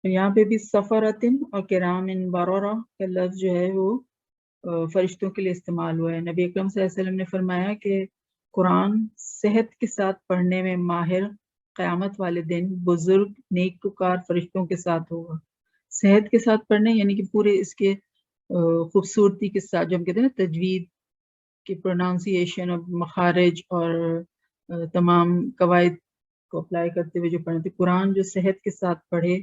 یہاں پہ بھی سفرتن اور کرام بررہ کا لفظ جو ہے وہ فرشتوں کے لیے استعمال ہوا ہے. نبی اکرم صلی اللہ علیہ وسلم نے فرمایا کہ قرآن صحت کے ساتھ پڑھنے میں ماہر قیامت والے دن بزرگ نیکوکار فرشتوں کے ساتھ ہوگا. صحت کے ساتھ پڑھنے یعنی کہ پورے اس کے خوبصورتی کے ساتھ, جو ہم کہتے ہیں نا تجوید کی پروناؤنسیشن اور مخارج اور تمام قواعد کو اپلائی کرتے ہوئے جو پڑھتے, قرآن جو صحت کے ساتھ پڑھے,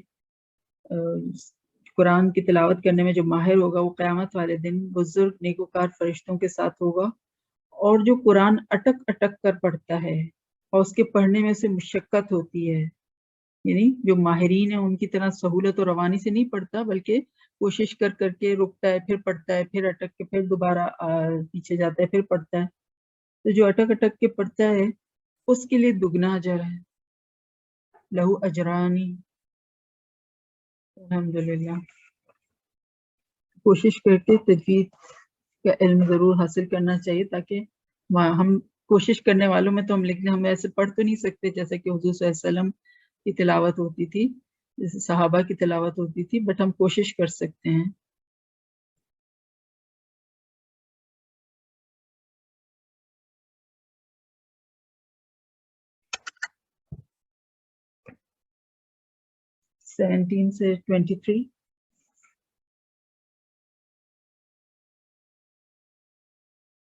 قرآن کی تلاوت کرنے میں جو ماہر ہوگا وہ قیامت والے دن بزرگ نیکوکار فرشتوں کے ساتھ ہوگا. اور جو قرآن اٹک اٹک کر پڑھتا ہے اور اس کے پڑھنے میں سے مشقت ہوتی ہے, یعنی جو ماہرین ہیں ان کی طرح سہولت اور روانی سے نہیں پڑھتا, بلکہ کوشش کر کر کے رکتا ہے, پھر پڑھتا ہے, پھر اٹک کے پھر دوبارہ پیچھے جاتا ہے, پھر پڑھتا ہے. تو جو اٹک اٹک کے پڑھتا ہے اس کے لیے دگنا اجر ہے, لہو اجرانی. الحمدللہ کوشش کرتے تجوید کا علم ضرور حاصل کرنا چاہیے, تاکہ ہم کوشش کرنے والوں میں تو ہم لکھ لیں, ہم ایسے پڑھ تو نہیں سکتے جیسے کہ حضور صلی اللہ علیہ وسلم کی تلاوت ہوتی تھی, جیسے صحابہ کی تلاوت ہوتی تھی, بٹ ہم کوشش کر سکتے ہیں. 17 سے 23.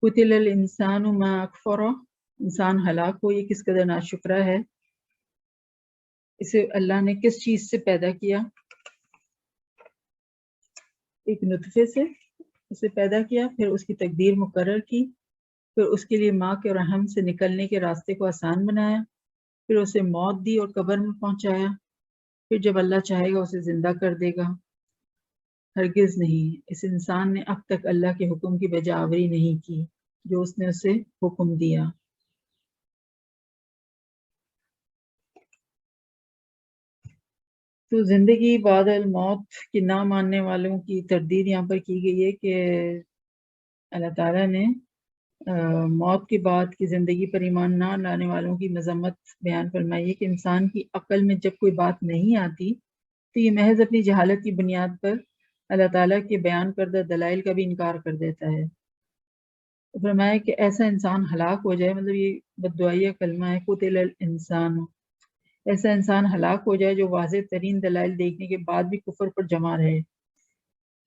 قتل الانسان ما اکفرہ، انسان ہلاک ہو، یہ کس قدر ناشکرہ ہے. اسے اللہ نے کس چیز سے پیدا کیا؟ ایک نطفے سے اسے پیدا کیا، پھر اس کی تقدیر مقرر کی، پھر اس کے لیے ماں کے رحم سے نکلنے کے راستے کو آسان بنایا، پھر اسے موت دی اور قبر میں پہنچایا، پھر جب اللہ چاہے گا اسے زندہ کر دے گا. ہرگز نہیں، اس انسان نے اب تک اللہ کے حکم کی بجا آوری نہیں کی جو اس نے اسے حکم دیا. تو زندگی بعد الموت کی نہ ماننے والوں کی تردید یہاں پر کی گئی ہے کہ اللہ تعالیٰ نے موت کے بعد کی زندگی پر ایمان نہ لانے والوں کی مذمت بیان فرمائی ہے کہ انسان کی عقل میں جب کوئی بات نہیں آتی تو یہ محض اپنی جہالت کی بنیاد پر اللہ تعالیٰ کے بیان کردہ دلائل کا بھی انکار کر دیتا ہے. فرمایا کہ ایسا انسان ہلاک ہو جائے، مطلب یہ بددعائیہ کلمہ ہے، قتل الانسان، ایسا انسان ہلاک ہو جائے جو واضح ترین دلائل دیکھنے کے بعد بھی کفر پر جمع رہے.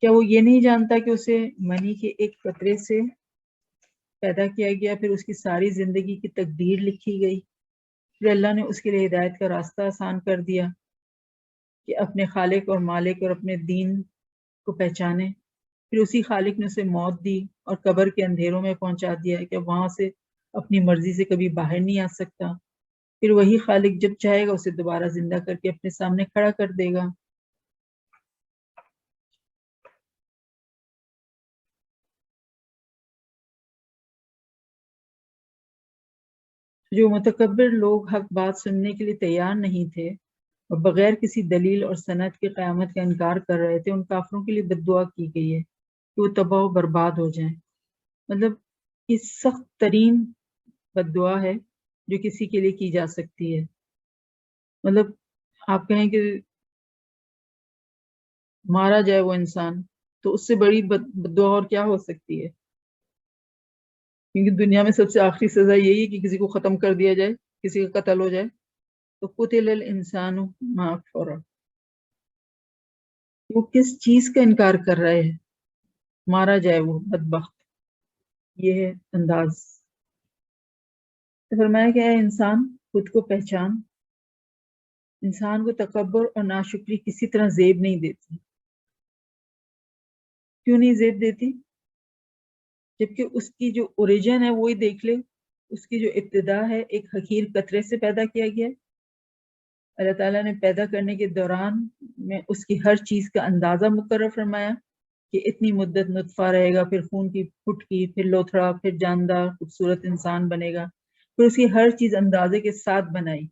کیا وہ یہ نہیں جانتا کہ اسے منی کے ایک قطرے سے پیدا کیا گیا، پھر اس کی ساری زندگی کی تقدیر لکھی گئی، پھر اللہ نے اس کے لیے ہدایت کا راستہ آسان کر دیا کہ اپنے خالق اور مالک اور اپنے دین کو پہچانے، پھر اسی خالق نے اسے موت دی اور قبر کے اندھیروں میں پہنچا دیا کہ وہاں سے اپنی مرضی سے کبھی باہر نہیں آ سکتا، پھر وہی خالق جب چاہے گا اسے دوبارہ زندہ کر کے اپنے سامنے کھڑا کر دے گا. جو متکبر لوگ حق بات سننے کے لیے تیار نہیں تھے اور بغیر کسی دلیل اور سند کے قیامت کا انکار کر رہے تھے، ان کافروں کے لیے بد دعا کی گئی ہے کہ وہ تباہ و برباد ہو جائیں. مطلب یہ سخت ترین بد دعا ہے جو کسی کے لیے کی جا سکتی ہے. مطلب آپ کہیں کہ مارا جائے وہ انسان، تو اس سے بڑی بد دعا اور کیا ہو سکتی ہے؟ کیونکہ دنیا میں سب سے آخری سزا یہی ہے کہ کسی کو ختم کر دیا جائے، کسی کا قتل ہو جائے. تو قتل الانسان ما اکفرہ، وہ کس چیز کا انکار کر رہے ہیں؟ مارا جائے وہ بدبخت. یہ ہے انداز. تو فرمایا کہ اے انسان خود کو پہچان. انسان کو تکبر اور ناشکری کسی طرح زیب نہیں دیتی. کیوں نہیں زیب دیتی؟ جبکہ اس کی جو اوریجن ہے وہی دیکھ لے، اس کی جو ابتدا ہے ایک حقیر قطرے سے پیدا کیا گیا. اللہ تعالیٰ نے پیدا کرنے کے دوران میں اس کی ہر چیز کا اندازہ مقرر فرمایا کہ اتنی مدت نطفہ رہے گا، پھر خون کی پھٹکی، پھر لوتھڑا، پھر جاندار خوبصورت انسان بنے گا، پھر اس کی ہر چیز اندازے کے ساتھ بنائی.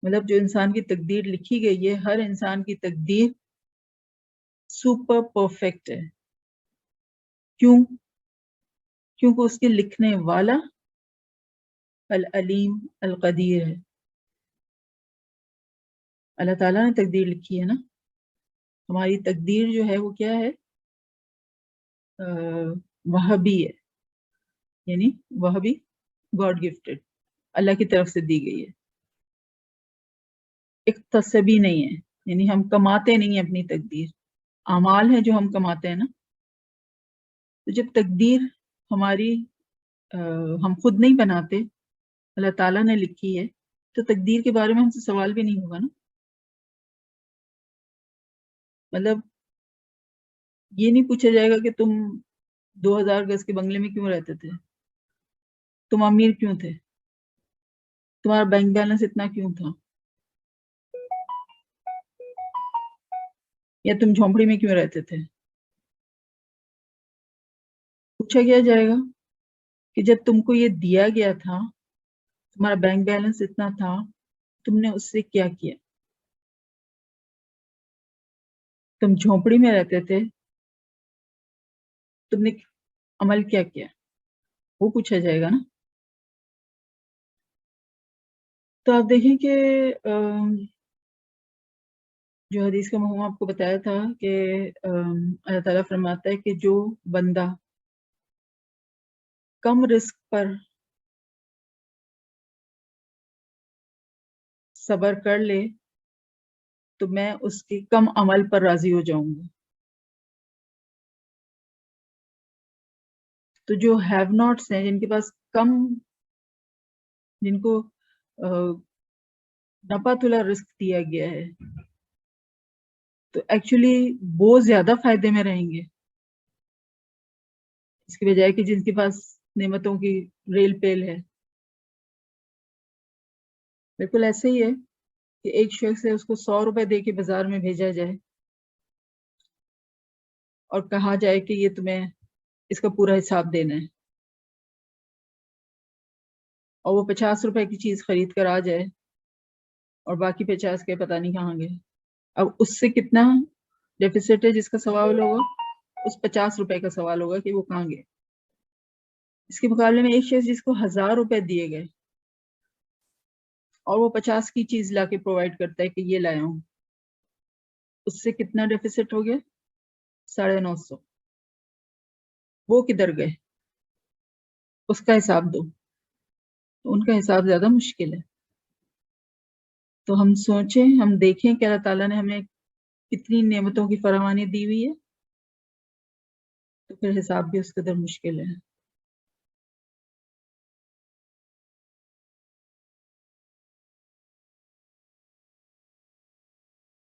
مطلب جو انسان کی تقدیر لکھی گئی ہے، ہر انسان کی تقدیر سپر پرفیکٹ ہے. کیوں؟ کیونکہ اس کے لکھنے والا العلیم القدیر ہے. اللہ تعالیٰ نے تقدیر لکھی ہے نا. ہماری تقدیر جو ہے وہ کیا ہے؟ وہابی ہے، یعنی وہابی گاڈ گفٹڈ، اللہ کی طرف سے دی گئی ہے، اکتسبی نہیں ہے، یعنی ہم کماتے نہیں ہیں اپنی تقدیر. اعمال ہیں جو ہم کماتے ہیں نا. تو جب تقدیر ہماری ہم خود نہیں بناتے، اللہ تعالیٰ نے لکھی ہے، تو تقدیر کے بارے میں ہم سے سوال بھی نہیں ہوگا نا. مطلب یہ نہیں پوچھا جائے گا کہ تم 2000 گز کے بنگلے میں کیوں رہتے تھے، تم امیر کیوں تھے، تمہارا بینک بیلنس اتنا کیوں تھا، یا تم جھونپڑی میں کیوں رہتے تھے. پوچھا کیا جائے گا کہ جب تم کو یہ دیا گیا تھا، تمہارا بینک بیلنس اتنا تھا، تم نے اس سے کیا کیا، تم جھونپڑی میں رہتے تھے، تم نے عمل کیا کیا، وہ پوچھا جائے گا نا. تو آپ دیکھیں کہ جو حدیث کا مفہوم آپ کو بتایا تھا کہ اللہ تعالیٰ فرماتا ہے کہ جو بندہ کم رزق پر صبر کر لے تو میں اس کے کم عمل پر راضی ہو جاؤں گی. تو جو ہیو ناٹس ہیں، جن کے پاس کم، جن کو نپا تلا رزق دیا گیا ہے، تو ایکچولی وہ زیادہ فائدے میں رہیں گے اس کی بجائے کہ جن کے پاس نعمتوں کی ریل پیل ہے. بالکل ایسے ہی ہے کہ ایک شخص ہے، اس کو 100 روپے دے کے بازار میں بھیجا جائے اور کہا جائے کہ یہ تمہیں اس کا پورا حساب دینا ہے، اور وہ 50 روپے کی چیز خرید کر آ جائے اور باقی 50 کے پتہ نہیں کہاں گئے. اب اس سے کتنا ڈیفیسٹ ہے جس کا سوال ہوگا؟ اس 50 روپے کا سوال ہوگا کہ وہ کہاں گئے. اس کے مقابلے میں ایک شخص جس کو 1000 روپے دیے گئے اور وہ 50 کی چیز لا کے پرووائڈ کرتا ہے کہ یہ لایا ہوں، اس سے کتنا ڈیفیسٹ ہو گیا؟ 950. وہ کدھر گئے؟ اس کا حساب دو. تو ان کا حساب زیادہ مشکل ہے. تو ہم سوچیں، ہم دیکھیں کہ اللہ تعالیٰ نے ہمیں کتنی نعمتوں کی فراوانی دی ہوئی ہے، تو پھر حساب بھی اس قدر مشکل ہے.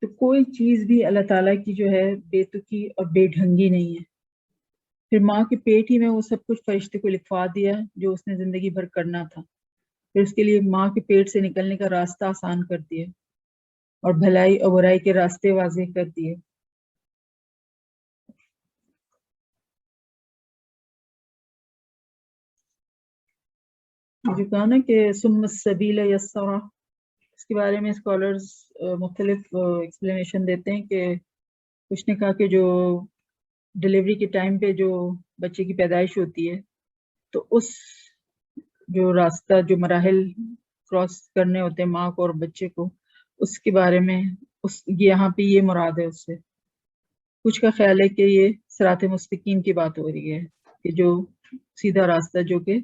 تو کوئی چیز بھی اللہ تعالیٰ کی جو ہے بے تکی اور بے ڈھنگی نہیں ہے. پھر ماں کے پیٹ ہی میں وہ سب کچھ فرشتے کو لکھوا دیا جو اس نے زندگی بھر کرنا تھا. پھر اس کے لیے ماں کے پیٹ سے نکلنے کا راستہ آسان کر دیا اور بھلائی اور برائی کے راستے واضح کر دیے. جو کہا نا کہ ثم السبیل یسرا، اس کے بارے میں اسکالرز مختلف ایکسپلینیشن دیتے ہیں کہ کچھ نے کہا کہ جو ڈلیوری کے ٹائم پہ جو بچے کی پیدائش ہوتی ہے، تو اس جو راستہ، جو مراحل کراس کرنے ہوتے ہیں ماں کو اور بچے کو، اس کے بارے میں یہاں پہ یہ مراد ہے اس سے. کچھ کا خیال ہے کہ یہ صراط مستقیم کی بات ہو رہی ہے، کہ جو سیدھا راستہ جو کہ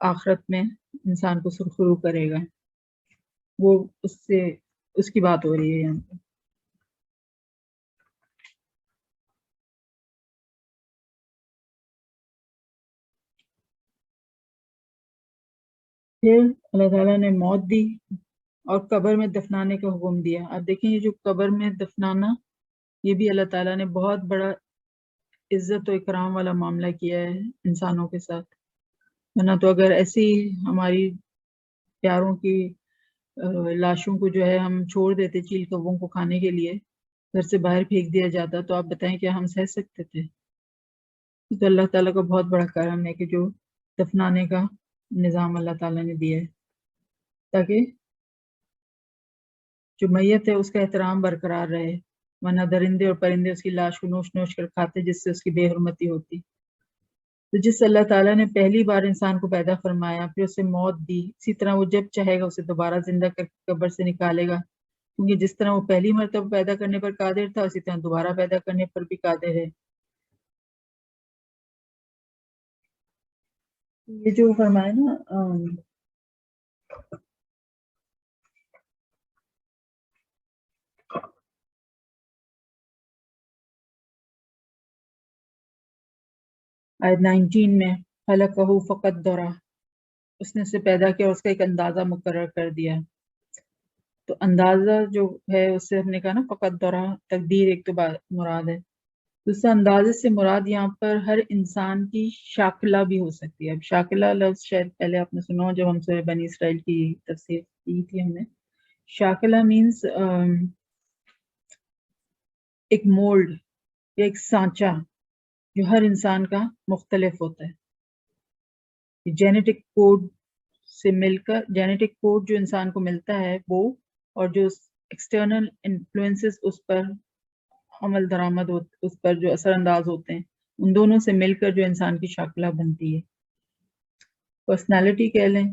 آخرت میں انسان کو سرخرو کرے گا، وہ اس کی بات ہو رہی ہے یہاں پہ. پھر اللہ تعالیٰ نے موت دی اور قبر میں دفنانے کا حکم دیا. آپ دیکھیں، یہ جو قبر میں دفنانا، یہ بھی اللہ تعالیٰ نے بہت بڑا عزت و اکرام والا معاملہ کیا ہے انسانوں کے ساتھ. ورنہ تو اگر ایسی ہماری پیاروں کی لاشوں کو جو ہے ہم چھوڑ دیتے چیل کبوں کو کھانے کے لیے، گھر سے باہر پھینک دیا جاتا، تو آپ بتائیں کیا ہم سہ سکتے تھے؟ تو اللہ تعالیٰ کا بہت بڑا کرم ہے کہ جو دفنانے کا نظام اللہ تعالیٰ نے دیا ہے، تاکہ جو میت ہے اس کا احترام برقرار رہے، ورنہ درندے اور پرندے اس کی لاش کو نوچ نوچ کر کھاتے، جس سے اس کی بے حرمتی ہوتی. تو جس اللہ تعالیٰ نے پہلی بار انسان کو پیدا فرمایا، پھر اسے موت دی، اسی طرح وہ جب چاہے گا اسے دوبارہ زندہ کر کے قبر سے نکالے گا، کیونکہ جس طرح وہ پہلی مرتبہ پیدا کرنے پر قادر تھا، اسی طرح دوبارہ پیدا کرنے پر بھی قادر ہے. یہ جو فرمائے نا آیت 19 میں، خلقہ فقدرہ، اس نے اسے پیدا کیا اور اس کا ایک اندازہ مقرر کر دیا. تو اندازہ جو ہے اس سے ہم نے کہا نا فقدرہ، تقدیر ایک تو مراد ہے. دوسرا اندازے سے مراد یہاں پر ہر انسان کی شاکلہ بھی ہو سکتی ہے. اب شاکلہ لفظ شاید پہلے آپ نے سنا ہو جب ہم سورہ بنی اسرائیل کی تفسیر کی تھی ہم نے. شاکلہ مینز ایک مولڈ یا ایک سانچہ جو ہر انسان کا مختلف ہوتا ہے. جینیٹک کوڈ سے مل کر، جینیٹک کوڈ جو انسان کو ملتا ہے وہ، اور جو ایکسٹرنل انفلوئنسز اس پر عمل درآمد اس پر جو اثر انداز ہوتے ہیں، ان دونوں سے مل کر جو انسان کی شاکلہ بنتی ہے. پرسنالٹی کہہ لیں.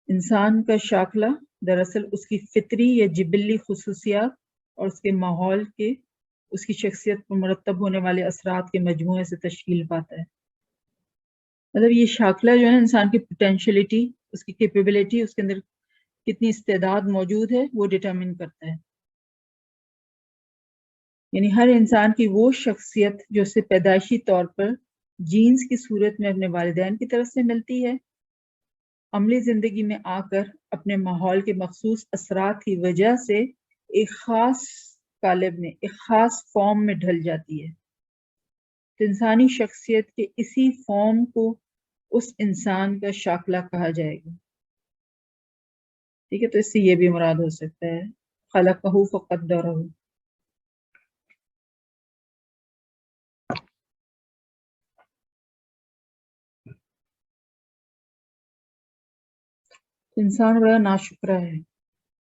انسان کا شاکلہ دراصل اس کی فطری یا جبلی خصوصیات اور اس کے ماحول کے اس کی شخصیت پر مرتب ہونے والے اثرات کے مجموعے سے تشکیل پاتا ہے. مطلب یہ شاکلہ جو ہے انسان کی پوٹینشیلٹی، اس کی کیپیبلٹی، اس کے اندر کتنی استعداد موجود ہے وہ ڈٹرمن کرتا ہے. یعنی ہر انسان کی وہ شخصیت جو اسے پیدائشی طور پر جینز کی صورت میں اپنے والدین کی طرف سے ملتی ہے، عملی زندگی میں آ کر اپنے ماحول کے مخصوص اثرات کی وجہ سے ایک خاص قالب میں ایک خاص فارم میں ڈھل جاتی ہے. تو انسانی شخصیت کے اسی فارم کو اس انسان کا شاکلہ کہا جائے گا. ٹھیک ہے، تو اس سے یہ بھی مراد ہو سکتا ہے خلقہ فقدرہ. انسان بڑا ناشکرا ہے.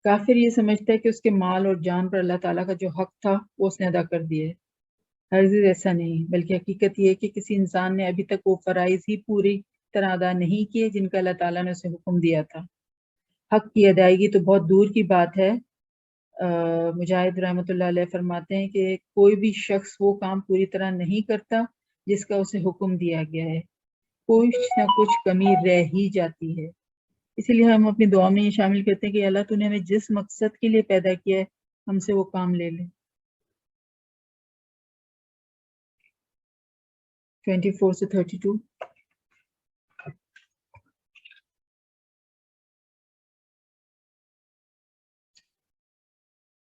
کافر یہ سمجھتا ہے کہ اس کے مال اور جان پر اللہ تعالیٰ کا جو حق تھا وہ اس نے ادا کر دیا ہے. ہرگز ایسا نہیں، بلکہ حقیقت یہ ہے کہ کسی انسان نے ابھی تک وہ فرائض ہی پوری طرح ادا نہیں کیے جن کا اللہ تعالیٰ نے اسے حکم دیا تھا. حق کی ادائیگی تو بہت دور کی بات ہے. مجاہد رحمۃ اللہ علیہ فرماتے ہیں کہ کوئی بھی شخص وہ کام پوری طرح نہیں کرتا جس کا اسے حکم دیا گیا ہے. کچھ نہ کچھ کمی رہ ہی جاتی ہے. اسی لیے ہم اپنی دعا میں یہ شامل کرتے ہیں کہ اللہ تو نے ہمیں جس مقصد کے لیے پیدا کیا ہے ہم سے وہ کام لے لے. 24 سے 32.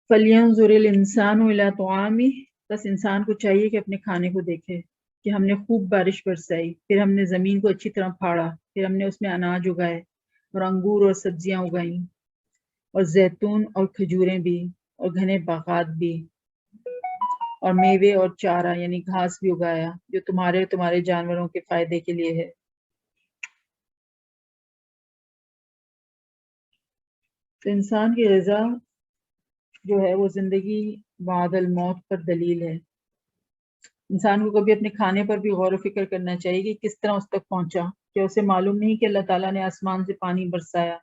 فَلْيَنْظُرِ الْإِنسَانُ إِلَىٰ طَعَامِهِ. بس انسان کو چاہیے کہ اپنے کھانے کو دیکھے کہ ہم نے خوب بارش برسائی، پھر ہم نے زمین کو اچھی طرح پھاڑا، پھر ہم نے اس میں اناج اگائے اور انگور اور سبزیاں اگائیں اور زیتون اور کھجوریں بھی اور گھنے باغات بھی اور میوے اور چارہ یعنی گھاس بھی اگایا جو تمہارے جانوروں کے فائدے کے لیے ہے. تو انسان کی غذا جو ہے وہ زندگی بعد الموت پر دلیل ہے. انسان کو کبھی اپنے کھانے پر بھی غور و فکر کرنا چاہیے کہ کس طرح اس تک پہنچا. کیا اسے معلوم نہیں کہ اللہ تعالیٰ نے آسمان سے پانی برسایا،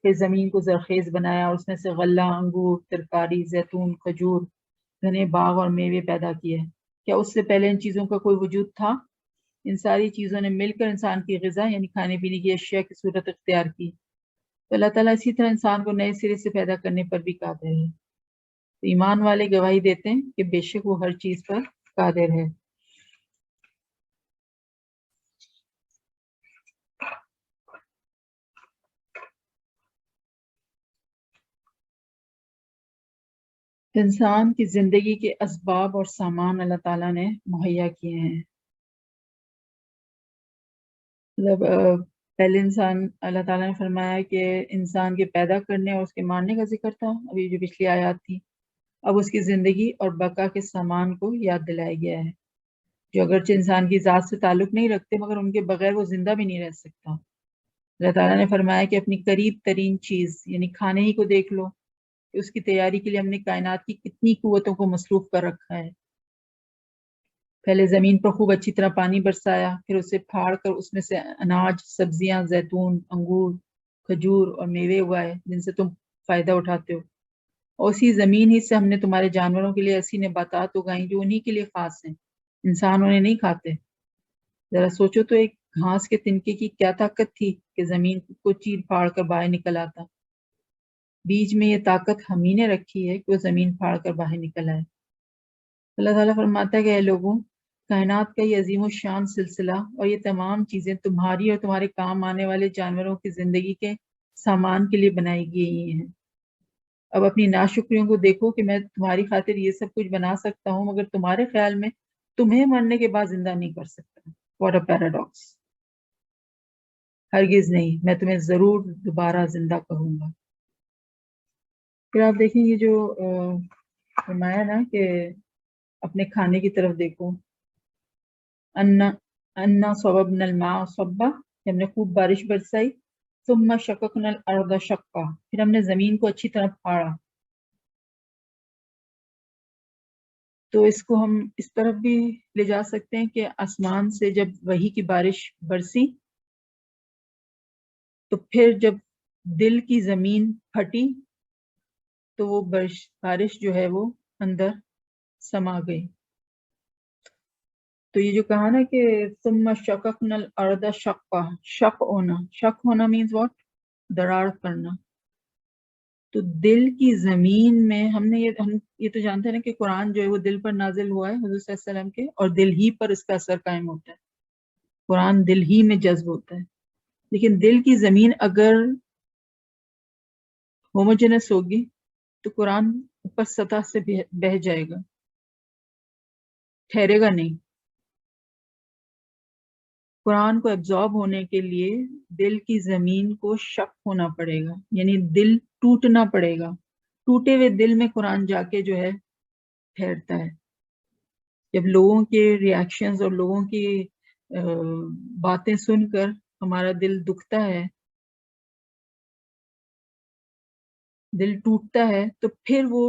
پھر زمین کو زرخیز بنایا اور اس میں سے غلہ، انگور، ترکاری، زیتون، کھجور، گھنے باغ اور میوے پیدا کیے. کیا اس سے پہلے ان چیزوں کا کوئی وجود تھا؟ ان ساری چیزوں نے مل کر انسان کی غذا یعنی کھانے پینے کی اشیاء کی صورت اختیار کی. تو اللہ تعالیٰ اسی طرح انسان کو نئے سرے سے پیدا کرنے پر بھی قادر ہے. تو ایمان والے گواہی دیتے ہیں کہ بے شک وہ ہر چیز پر قادر ہے. انسان کی زندگی کے اسباب اور سامان اللہ تعالیٰ نے مہیا کیے ہیں. مطلب پہلے انسان اللہ تعالیٰ نے فرمایا کہ انسان کے پیدا کرنے اور اس کے مارنے کا ذکر تھا، ابھی جو پچھلی آیات تھی. اب اس کی زندگی اور بقا کے سامان کو یاد دلایا گیا ہے جو اگرچہ انسان کی ذات سے تعلق نہیں رکھتے مگر ان کے بغیر وہ زندہ بھی نہیں رہ سکتا. اللہ تعالیٰ نے فرمایا کہ اپنی قریب ترین چیز یعنی کھانے ہی کو دیکھ لو کہ اس کی تیاری کے لیے ہم نے کائنات کی کتنی قوتوں کو مصروف کر رکھا ہے. پہلے زمین پر خوب اچھی طرح پانی برسایا، پھر اسے پھاڑ کر اس میں سے اناج، سبزیاں، زیتون، انگور، کھجور اور میوے اگائے جن سے تم فائدہ اٹھاتے ہو. اور اسی زمین ہی سے ہم نے تمہارے جانوروں کے لیے ایسی نباتات اگائیں جو انہی کے لیے خاص ہیں، انسان انہیں نہیں کھاتے. ذرا سوچو تو ایک گھاس کے تنکے کی کیا طاقت تھی کہ زمین کو چیر پھاڑ کر باہر نکل آتا. بیج میں یہ طاقت ہم ہی نے رکھی ہے کہ وہ زمین پھاڑ کر باہر نکل آئے. اللہ تعالیٰ فرماتا ہے کہ اے لوگوں، کائنات کا یہ عظیم و شان سلسلہ اور یہ تمام چیزیں تمہاری اور تمہارے کام آنے والے جانوروں کی زندگی کے سامان کے لیے بنائی گئی ہیں. اب اپنی ناشکریوں کو دیکھو کہ میں تمہاری خاطر یہ سب کچھ بنا سکتا ہوں مگر تمہارے خیال میں تمہیں مرنے کے بعد زندہ نہیں کر سکتا. What a paradox. ہرگز نہیں، میں تمہیں ضرور دوبارہ زندہ کروں گا. پھر آپ دیکھیں یہ جو فرمایا نا کہ اپنے کھانے کی طرف دیکھو. انا صببنا الماء صبا، ہم نے خوب بارش برسائی. ثم شققنا الارض شقا، پھر ہم نے زمین کو اچھی طرح پھاڑا. تو اس کو ہم اس طرف بھی لے جا سکتے ہیں کہ آسمان سے جب وحی کی بارش برسی تو پھر جب دل کی زمین پھٹی تو وہ بارش جو ہے وہ اندر سما گئی. تو یہ جو کہا نا کہ ثم شققنا الارض شقا، شق ہونا مینز واٹ؟ دراڑ کرنا. تو دل کی زمین میں ہم یہ تو جانتے ہیں نا کہ قرآن جو ہے وہ دل پر نازل ہوا ہے حضور صلی اللہ علیہ وسلم کے، اور دل ہی پر اس کا اثر قائم ہوتا ہے، قرآن دل ہی میں جذب ہوتا ہے. لیکن دل کی زمین اگر ہوموجینس ہوگی تو قرآن اوپر سطح سے بہہ جائے گا، ٹھہرے گا نہیں. قرآن کو ایبزارب ہونے کے لیے دل کی زمین کو شک ہونا پڑے گا، یعنی دل ٹوٹنا پڑے گا. ٹوٹے ہوئے دل میں قرآن جا کے جو ہے ٹھہرتا ہے. جب لوگوں کے ریاکشنز اور لوگوں کی باتیں سن کر ہمارا دل دکھتا ہے، دل ٹوٹتا ہے، تو پھر وہ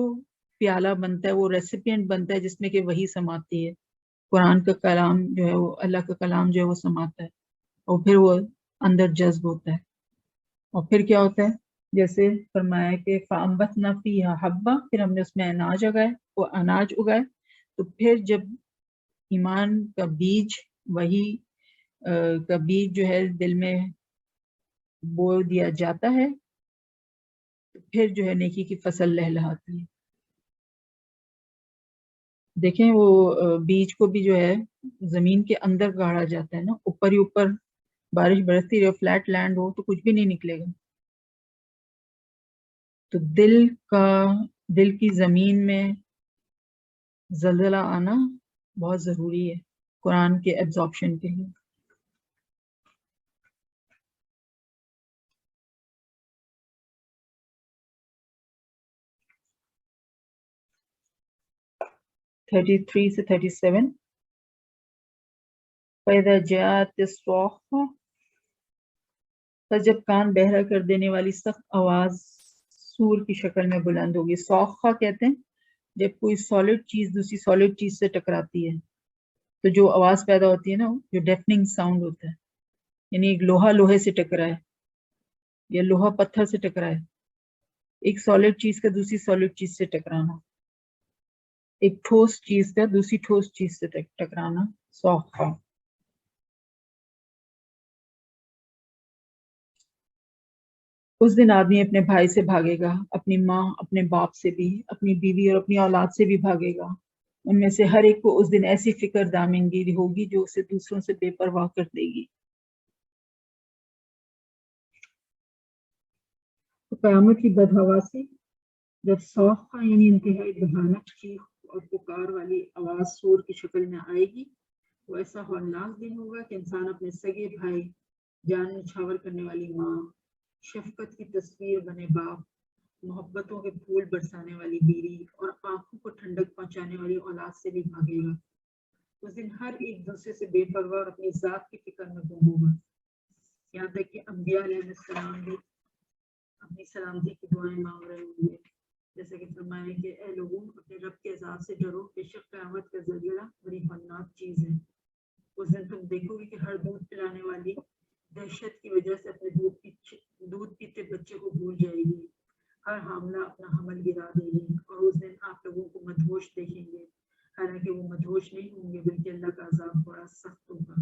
پیالہ بنتا ہے، وہ ریسیپینٹ بنتا ہے جس میں کہ وہی سماتی ہے، قرآن کا کلام جو ہے وہ اللہ کا کلام جو ہے وہ سماتا ہے، اور پھر وہ اندر جذب ہوتا ہے. اور پھر کیا ہوتا ہے، جیسے فرمایا کہ فَأَنبَتْنَا فِيهَا حَبًّا، پھر ہم نے اس میں اناج اگائے. تو پھر جب ایمان کا بیج، وہی کا بیج جو ہے دل میں بو دیا جاتا ہے، تو پھر جو ہے نیکی کی فصل لہلہاتی ہے. دیکھیں وہ بیج کو بھی جو ہے زمین کے اندر گاڑا جاتا ہے نا، اوپر ہی اوپر بارش برستی رہے، فلیٹ لینڈ ہو تو کچھ بھی نہیں نکلے گا. تو دل کی زمین میں زلزلہ آنا بہت ضروری ہے قرآن کے ایبزارپشن کے لیے. 33 سے 37 فَإِذَا جَاءَتِ الصَّاخَّةُ، پس جب کان بہرا کر دینے والی سخت آواز سور کی شکل میں بلند ہوگی. صاخہ کہتے ہیں جب کوئی سالڈ چیز دوسری سالڈ چیز سے ٹکراتی ہے تو جو آواز پیدا ہوتی ہے نا، جو ڈیفننگ ساؤنڈ ہوتا ہے، یعنی ایک لوہا لوہے سے ٹکرائے یا لوہا پتھر سے ٹکرائے، ایک سالڈ چیز کا دوسری سالڈ چیز سے ٹکرانا، ایک ٹھوس چیز کا دوسری ٹھوس چیز سے ٹکرانا، صاخہ. اس دن آدمی اپنے بھائی سے بھاگے گا، اپنی ماں، اپنے باپ سے بھی، اپنی بیوی اور اپنی اولاد سے بھی بھاگے گا. ان میں سے ہر ایک کو اس دن ایسی فکر دامنگیری ہوگی جو اسے دوسروں سے بے پرواہ کر دے گی. قیامت کی بدحواسی، جب صاخہ یعنی انتہائی بھیانک چیخ اور پکار والی آواز سور کی شکل میں آئے گی، وہ ایسا ہولناک دن ہوگا کہ انسان اپنے سگے بھائی، جان نچھاور کرنے والی ماں، شفقت کی تصویر بنے باپ، محبتوں کے پھول برسانے والی بیوی اور آنکھوں کو ٹھنڈک پہنچانے والی اولاد سے بھی بھاگے گا. اس دن ہر ایک دوسرے سے بے پرواہ اور اپنی ذات کی فکر میں گم ہوگا. یہاں تک کہ انبیاء علیہ السلام بھی اپنی سلامتی کی دعائیں مانگ رہے ہوں گے، جیسے کہ فرمایا کہ اے لوگوں اپنے رب کے عذاب سے ڈرو، بے شک قیامت کا زلزلہ بڑی ہولناک چیز ہے. اس دن تم دیکھو گے کہ ہر دودھ پلانے والی دہشت کی وجہ سے اپنے دودھ پیتے بچے کو بھول جائے گی. ہر حاملہ اپنا حمل گرا دے گی، اور اس دن آپ لوگوں کو مدہوش دیکھیں گے، حالانکہ وہ مدہوش نہیں ہوں گے بلکہ اللہ کا عذاب بڑا سخت ہوگا.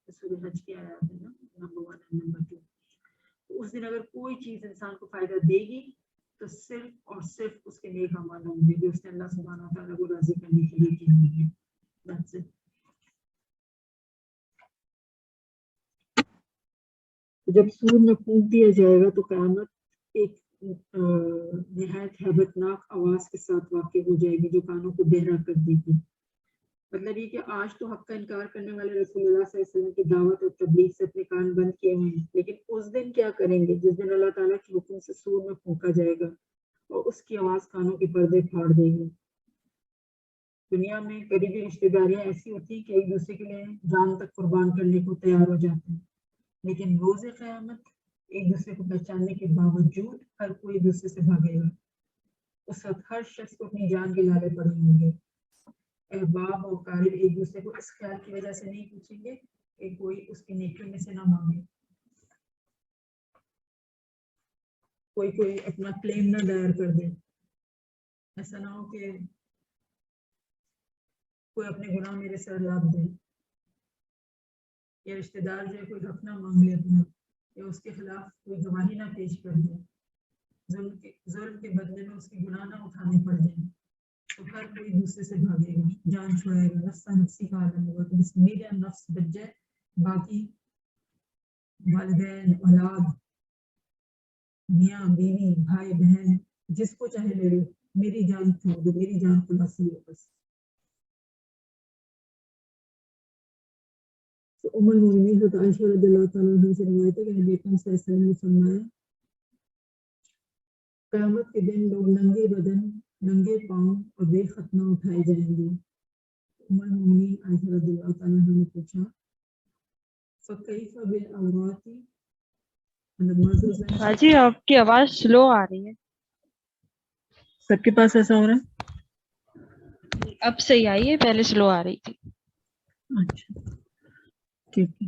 سورہ حج کی آیات ہے نا، نمبر 1 اور نمبر 2. تو اس دن اگر کوئی چیز انسان کو فائدہ دے گی تو صرف اور صرف اس کے نیک اعمال ہوں گے جو اس نے اللہ سبحانہ و تعالیٰ کو راضی کرنے کے لیے کیے ہوں گے. That's it. جب سور میں پھونک دیا جائے گا تو قیامت ایک نہایت ہیبتناک آواز کے ساتھ واقع ہو جائے گی جو کانوں کو بہرا کر دے گی. مطلب یہ کہ آج تو حق کا انکار کرنے والے رسول اللہ صلی اللہ علیہ وسلم کی دعوت اور تبلیغ سے اپنے کان بند کیے ہوئے ہیں، لیکن اس دن کیا کریں گے جس دن اللہ تعالیٰ کے حکم سے سور میں پھونکا جائے گا اور اس کی آواز کانوں کے پردے پھاڑ دے گی. دنیا میں قریبی رشتے داریاں ایسی ہوتی ہیں کہ ایک دوسرے کے لیے جان تک قربان کرنے کو تیار ہو جاتے ہیں، لیکن روز قیامت ایک دوسرے کو پہچاننے کے باوجود ہر کوئی دوسرے سے بھاگے گا. اس وقت ہر شخص کو اپنی جان کے لالے پڑے ہوں گے. احباب اور قارب ایک دوسرے کو اس خیال کی وجہ سے نہیں پوچھیں گے کہ کوئی اس کی نیکیوں میں سے نہ مانگے، کوئی اپنا کلیم نہ دائر کر دے. ایسا نہ ہو کہ کوئی اپنے گناہ میرے سر لاد دے، یا رشتہ دار جو ہے کوئی حق نہ مانگ لے اپنا، یا اس کے خلاف کوئی گواہی نہ پیش کر دے. ظلم کے بدلے میں اس کے گناہ نہ اٹھانے پڑ جائیں تو ہر کوئی دوسرے سے بھاگے گا، جان چھوڑے گا، نفسا نفسی کا عالم ہوگا کہ بس میرا نفس بچ جائے، باقی والدین، اولاد، میاں بیوی، بھائی بہن، جس کو چاہے لے لو، میری جان چھوڑ دو، میری جان خلاصی ہے بس۔ تو ام المؤمنین حضرت عائشہ رضی اللہ تعالیٰ عنہ سے روایت ہے کہ نبی اکرم صلی اللہ علیہ وسلم نے فرمایا قیامت کے دن لوگ ننگے بدن، ننگے پاؤں اور بے ختنہ اٹھائے جائیں گے۔ ام المؤمنین عائشہ رضی اللہ تعالیٰ عنہ نے پوچھا فَكَيْفَ بِالْعَوْرَاتِ، مطلب مرد و زن حاجی آپ کی آواز سلو آ رہی ہے۔ سب کے پاس ایسا ہو رہا ہے؟ اب صحیح آئی ہے، پہلے سلو آ رہی تھی۔ اچھا ٹھیک ہے۔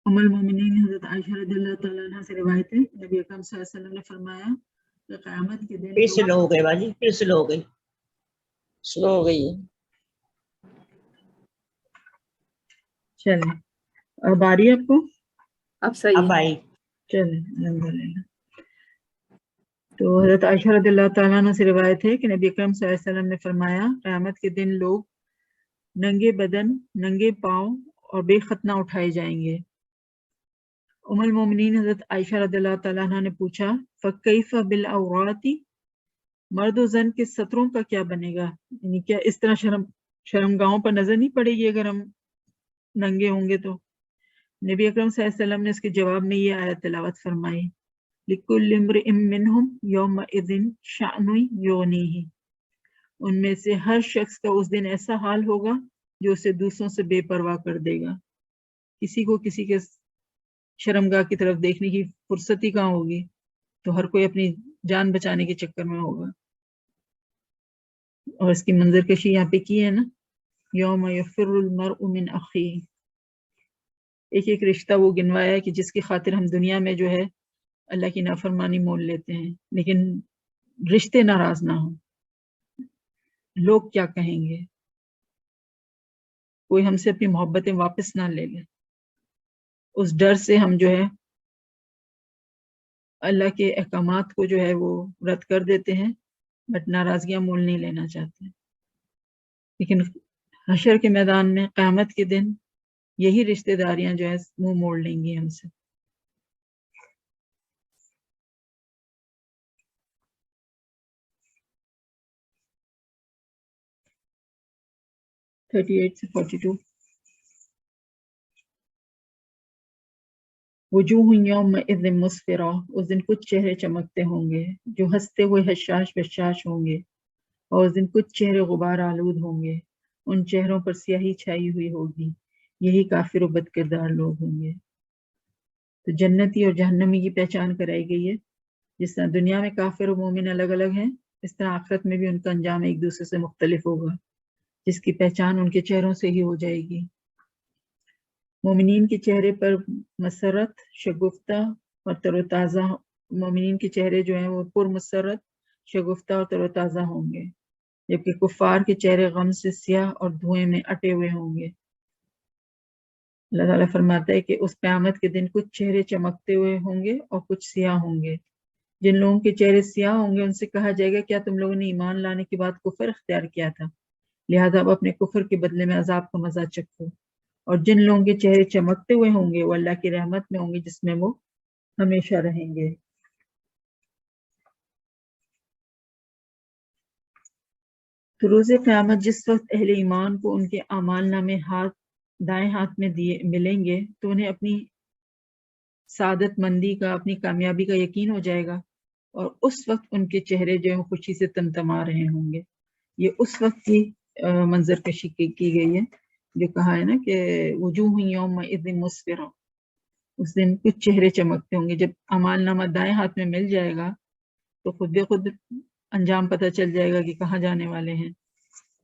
ام المومنین حضرت عائشہ رضی اللہ تعالیٰ عنہ سے روایت ہے نبی اکرم صلی اللہ علیہ وسلم نے فرمایا کہ قیامت کے دن پھر سلو ہو گئے باجی، پھر سلو ہو گئی، سلو ہو گئی ہے۔ چلیں اب آ رہی ہے آپ کو؟ اب صحیح اب ہے۔ آئی۔ چلیں الحمدللہ۔ تو حضرت عائشہ رضی اللہ تعالیٰ عنہ سے روایت ہے کہ نبی اکرم صلی اللہ علیہ وسلم نے فرمایا قیامت کے دن لوگ ننگے بدن، ننگے پاؤں اور بے ختنہ اٹھائے جائیں گے۔ ام المومنین حضرت عائشہ رضی اللہ تعالیٰ عنہ نے پوچھا فَكَيْفَ بِالْعَوْرَاتِ، مرد و زن کے سطروں کا کیا بنے گا؟ یعنی کیا اس طرح شرمگاہوں پر نظر نہیں پڑے گی اگر ہم ننگے ہوں گے تو؟ نبی اکرم صلی اللہ علیہ وسلم نے اس کے جواب میں یہ آیت تلاوت فرمائی لِكُلِّ امْرِئٍ مِّنْهُمْ يَوْمَئِذٍ شَأْنٌ يُغْنِيهِ، ان میں سے ہر شخص کا اس دن ایسا حال ہوگا جو اسے دوسروں سے بے پرواہ کر دے گا۔ کسی کو کسی کے شرمگاہ کی طرف دیکھنے کی فرصت ہی کہاں ہوگی، تو ہر کوئی اپنی جان بچانے کے چکر میں ہوگا۔ اور اس کی منظر کشی یہاں پہ کی ہے نا، یوم یفر المرء من اخیہ، ایک ایک رشتہ وہ گنوایا ہے کہ جس کی خاطر ہم دنیا میں جو ہے اللہ کی نافرمانی مول لیتے ہیں، لیکن رشتے ناراض نہ ہوں۔ لوگ کیا کہیں گے، کوئی ہم سے اپنی محبتیں واپس نہ لے لے، اس ڈر سے ہم جو ہے اللہ کے احکامات کو جو ہے وہ رد کر دیتے ہیں، بٹ ناراضگیاں مول نہیں لینا چاہتے۔ لیکن حشر کے میدان میں قیامت کے دن یہی رشتہ داریاں جو ہے منہ موڑ لیں گی ہم سے۔ تھرٹی ایٹ سے 42 وجوہ یومئذ مسفرہ، اس دن کچھ چہرے چمکتے ہوں گے جو ہنستے ہوئے حشاش بشاش ہوں گے، اور اس دن کچھ چہرے غبار آلود ہوں گے، ان چہروں پر سیاہی چھائی ہوئی ہوگی، یہی کافر و بد کردار لوگ ہوں گے۔ تو جنتی اور جہنمی کی پہچان کرائی گئی ہے۔ جس طرح دنیا میں کافر و مومن الگ الگ ہیں، اس طرح آخرت میں بھی ان کا انجام ایک دوسرے سے مختلف ہوگا، جس کی پہچان ان کے چہروں سے ہی ہو جائے گی۔ مومنین کے چہرے پر مسرت، شگفتہ اور تر و تازہ، مومنین کے چہرے جو ہیں وہ پر مسرت، شگفتہ اور تر و تازہ ہوں گے، جبکہ کفار کے چہرے غم سے سیاہ اور دھوئیں میں اٹے ہوئے ہوں گے۔ اللہ تعالیٰ فرماتا ہے کہ اس قیامت کے دن کچھ چہرے چمکتے ہوئے ہوں گے اور کچھ سیاہ ہوں گے۔ جن لوگوں کے چہرے سیاہ ہوں گے ان سے کہا جائے گا کیا تم لوگوں نے ایمان لانے کے بعد کفر اختیار کیا تھا، لہذا اب اپنے کفر کے بدلے میں عذاب کا مزہ چکھو۔ اور جن لوگوں کے چہرے چمکتے ہوئے ہوں گے وہ اللہ کی رحمت میں ہوں گے جس میں وہ ہمیشہ رہیں گے۔ تو روز قیامت جس وقت اہل ایمان کو ان کے اعمال نامے دائیں ہاتھ میں ملیں گے تو انہیں اپنی سعادت مندی کا، اپنی کامیابی کا یقین ہو جائے گا، اور اس وقت ان کے چہرے جو ہیں خوشی سے تمتما رہے ہوں گے۔ یہ اس وقت کی منظر کشی کی گئی ہے جو کہا ہے نا کہ وجوہ یومئذ مسفرہ، اس دن کچھ چہرے چمکتے ہوں گے۔ جب اعمال نامہ دائیں ہاتھ میں مل جائے گا تو خود بے خود انجام پتہ چل جائے گا کہ کہاں جانے والے ہیں،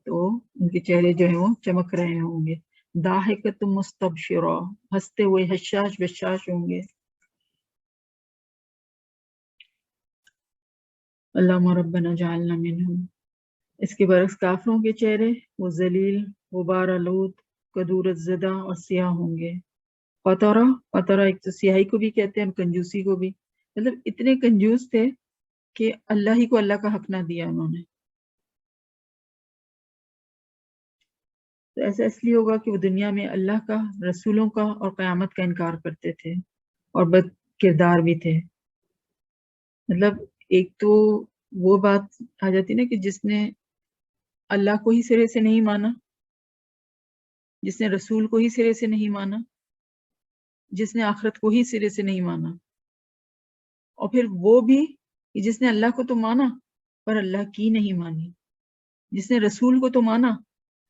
تو ان کے چہرے جو ہیں وہ چمک رہے ہوں گے۔ ضاحکۃ مستبشرہ، ہنستے ہوئے حشاش بشاش ہوں گے۔ اللہم ربنا جعلنا منہم۔ اس کے برعکس کافروں کے چہرے وہ ذلیل، غبار آلود، کدورت زدہ اور سیاہ ہوں گے۔ قطرہ ایک تو سیاہی کو بھی کہتے ہیں اور کنجوسی کو بھی. مطلب اتنے کنجوس تھے کہ اللہ ہی کو اللہ کا حق نہ دیا انہوں نے. تو ایسا اس لیے ہوگا کہ وہ دنیا میں اللہ کا، رسولوں کا اور قیامت کا انکار کرتے تھے اور بد کردار بھی تھے. مطلب ایک تو وہ بات آ جاتی نا کہ جس نے اللہ کو ہی سرے سے نہیں مانا، جس نے رسول کو ہی سرے سے نہیں مانا، جس نے آخرت کو ہی سرے سے نہیں مانا، اور پھر وہ بھی کہ جس نے اللہ کو تو مانا پر اللہ کی نہیں مانی، جس نے رسول کو تو مانا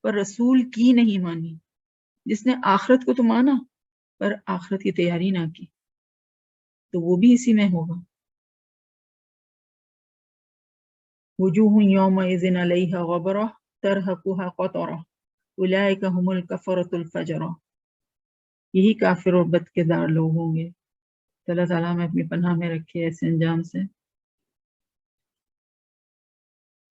پر رسول کی نہیں مانی، جس نے آخرت کو تو مانا پر آخرت کی تیاری نہ کی، تو وہ بھی اسی میں ہوگا. وجوہ یومئذ علیہا غبرہ ترہقها قطرہ اولئک هم الکفرۃ الفجرہ. یہی کافر اور بد کردار لوگ ہوں گے. تو اللہ تعالیٰ ہمیں اپنی پناہ میں رکھے ایسے انجام سے.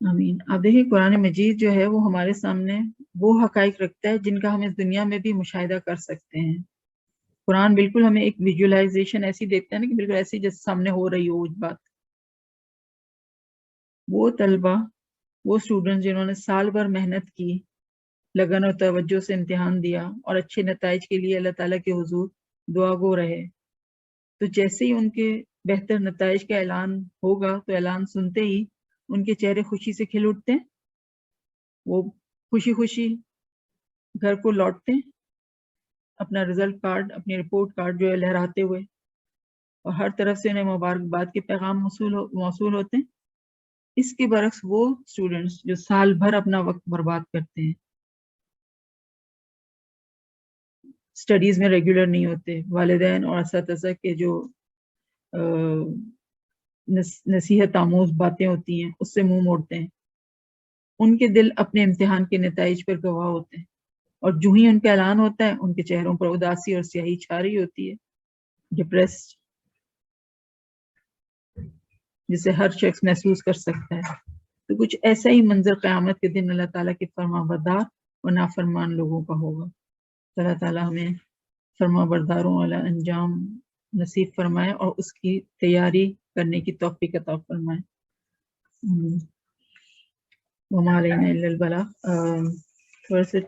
آمین. اب دیکھیں قرآن مجید جو ہے وہ ہمارے سامنے وہ حقائق رکھتا ہے جن کا ہم اس دنیا میں بھی مشاہدہ کر سکتے ہیں. قرآن بالکل ہمیں ایک ویژولائزیشن ایسی دیتا ہے نا کہ بالکل ایسی جیسے سامنے ہو رہی ہو بات. وہ طلبہ، وہ اسٹوڈنٹ جنہوں نے سال بھر محنت کی، لگن اور توجہ سے امتحان دیا اور اچھے نتائج کے لیے اللہ تعالیٰ کے حضور دعا گو رہے، تو جیسے ہی ان کے بہتر نتائج کا اعلان ہوگا تو اعلان سنتے ہی ان کے چہرے خوشی سے کھل اٹھتے ہیں. وہ خوشی خوشی گھر کو لوٹتے ہیں اپنا رزلٹ کارڈ، اپنی رپورٹ کارڈ جو ہے لہراتے ہوئے، اور ہر طرف سے انہیں مبارکباد کے پیغام موصول ہوتے ہیں. اس کے برعکس وہ اسٹوڈنٹس جو سال بھر اپنا وقت برباد کرتے ہیں، اسٹڈیز میں ریگولر نہیں ہوتے، والدین اور اساتذہ کے جو نصیحت آموز باتیں ہوتی ہیں اس سے منہ موڑتے ہیں، ان کے دل اپنے امتحان کے نتائج پر گواہ ہوتے ہیں، اور جو ہی ان کا اعلان ہوتا ہے ان کے چہروں پر اداسی اور سیاہی چھا رہی ہوتی ہے، ڈپریسڈ، جسے ہر شخص محسوس کر سکتا ہے. تو کچھ ایسا ہی منظر قیامت کے دن اللہ تعالیٰ کے فرما بردار اور نافرمان لوگوں کا ہوگا. اللہ تعالیٰ ہمیں فرما برداروں والا انجام نصیب فرمائے اور اس کی تیاری کرنے کی توفیق عطا فرمائے. وما علینا الا البلاغ. تھوڑا سے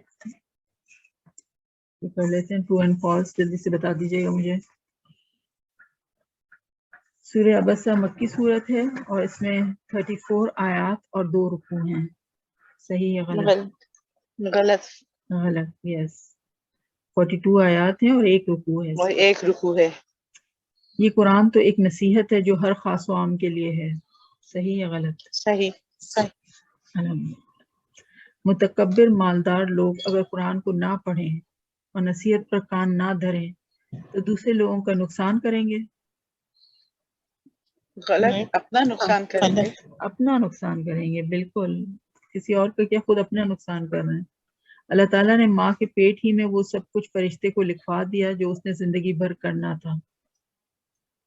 کر لیتے ہیں ٹرو اینڈ فالس، جلدی سے بتا دیجیے گا مجھے. سورہ عبسہ مکی صورت ہے اور اس میں 34 آیات اور 2 رکوع ہیں. صحیح یا غلط؟ غلط. غلط، یس. 42 آیات ہیں اور 1 رکوع ہے. وہ 1 رکوع ہے. یہ قرآن تو ایک نصیحت ہے جو ہر خاص و عام کے لیے ہے. صحیح یا غلط؟ صحیح. متکبر مالدار لوگ اگر قرآن کو نہ پڑھیں اور نصیحت پر کان نہ دھریں تو دوسرے لوگوں کا نقصان کریں گے. غلط. اپنا نقصان کریں گے. اپنا نقصان کریں گے، بالکل. کسی اور کا کیا، خود اپنا نقصان کر رہے ہیں. اللہ تعالیٰ نے ماں کے پیٹ ہی میں وہ سب کچھ فرشتے کو لکھوا دیا جو اس نے زندگی بھر کرنا تھا.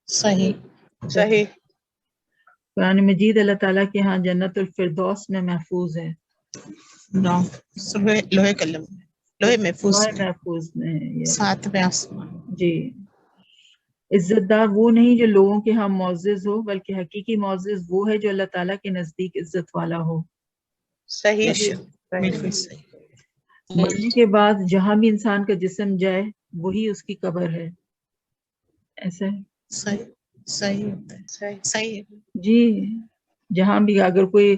صحیح. صحیح. قرآن مجید اللہ تعالیٰ کے ہاں جنت الفردوس میں محفوظ ہے. لوہے قلم، لوہے محفوظ میں، محفوظ میں ہے یہ. 7ویں آسمان. جی. عزت دار وہ نہیں جو لوگوں کے ہاں معزز ہو، بلکہ حقیقی معزز وہ ہے جو اللہ تعالیٰ کے نزدیک عزت والا ہو. صحیح. بالکل صحیح. مرنے کے بعد جہاں بھی انسان کا جسم جائے وہی اس کی قبر ہے. ایسا ہے؟ صحیح. صحیح ہوتا ہے. صحیح. جی. جہاں بھی اگر کوئی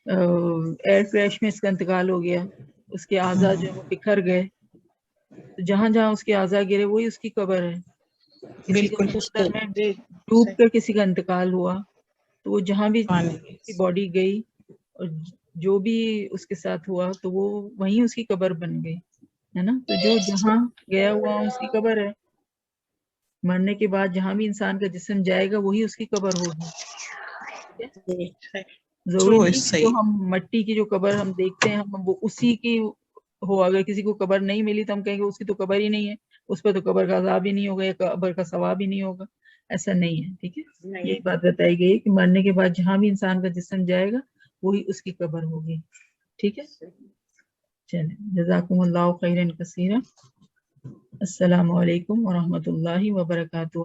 ایئر کریش میں اس کا انتقال ہو گیا، اس کے اعضاء جو وہ بکھر گئے، تو جہاں جہاں اس کے اعضاء گرے وہی اس کی قبر ہے. کسی کے سمندر میں ڈوب کر کسی کا انتقال ہوا تو وہ جہاں بھی اس کی باڈی گئی اور جو بھی اس کے ساتھ ہوا تو وہ وہیں اس کی قبر بن گئی، ہے نا. تو جو جہاں گیا ہوا اس کی قبر ہے. مرنے کے بعد جہاں بھی انسان کا جسم جائے گا وہی اس کی قبر ہوگی. ضروری نہیں کہ جو ہم مٹی کی جو قبر ہم دیکھتے ہیں ہم وہ اسی کی ہو. اگر کسی کو قبر نہیں ملی تو ہم کہیں گے اس کی تو قبر ہی نہیں ہے، اس پہ تو قبر کا عذاب ہی نہیں ہوگا یا قبر کا ثواب ہی نہیں ہوگا. ایسا نہیں ہے. ٹھیک ہے، یہی بات بتائی گئی کہ مرنے کے بعد جہاں بھی انسان کا جسم جائے گا وہی اس کی قبر ہوگی. ٹھیک ہے، چلیں. جزاکم اللہ خیرا کثیرا. السلام علیکم ورحمۃ اللہ وبرکاتہ.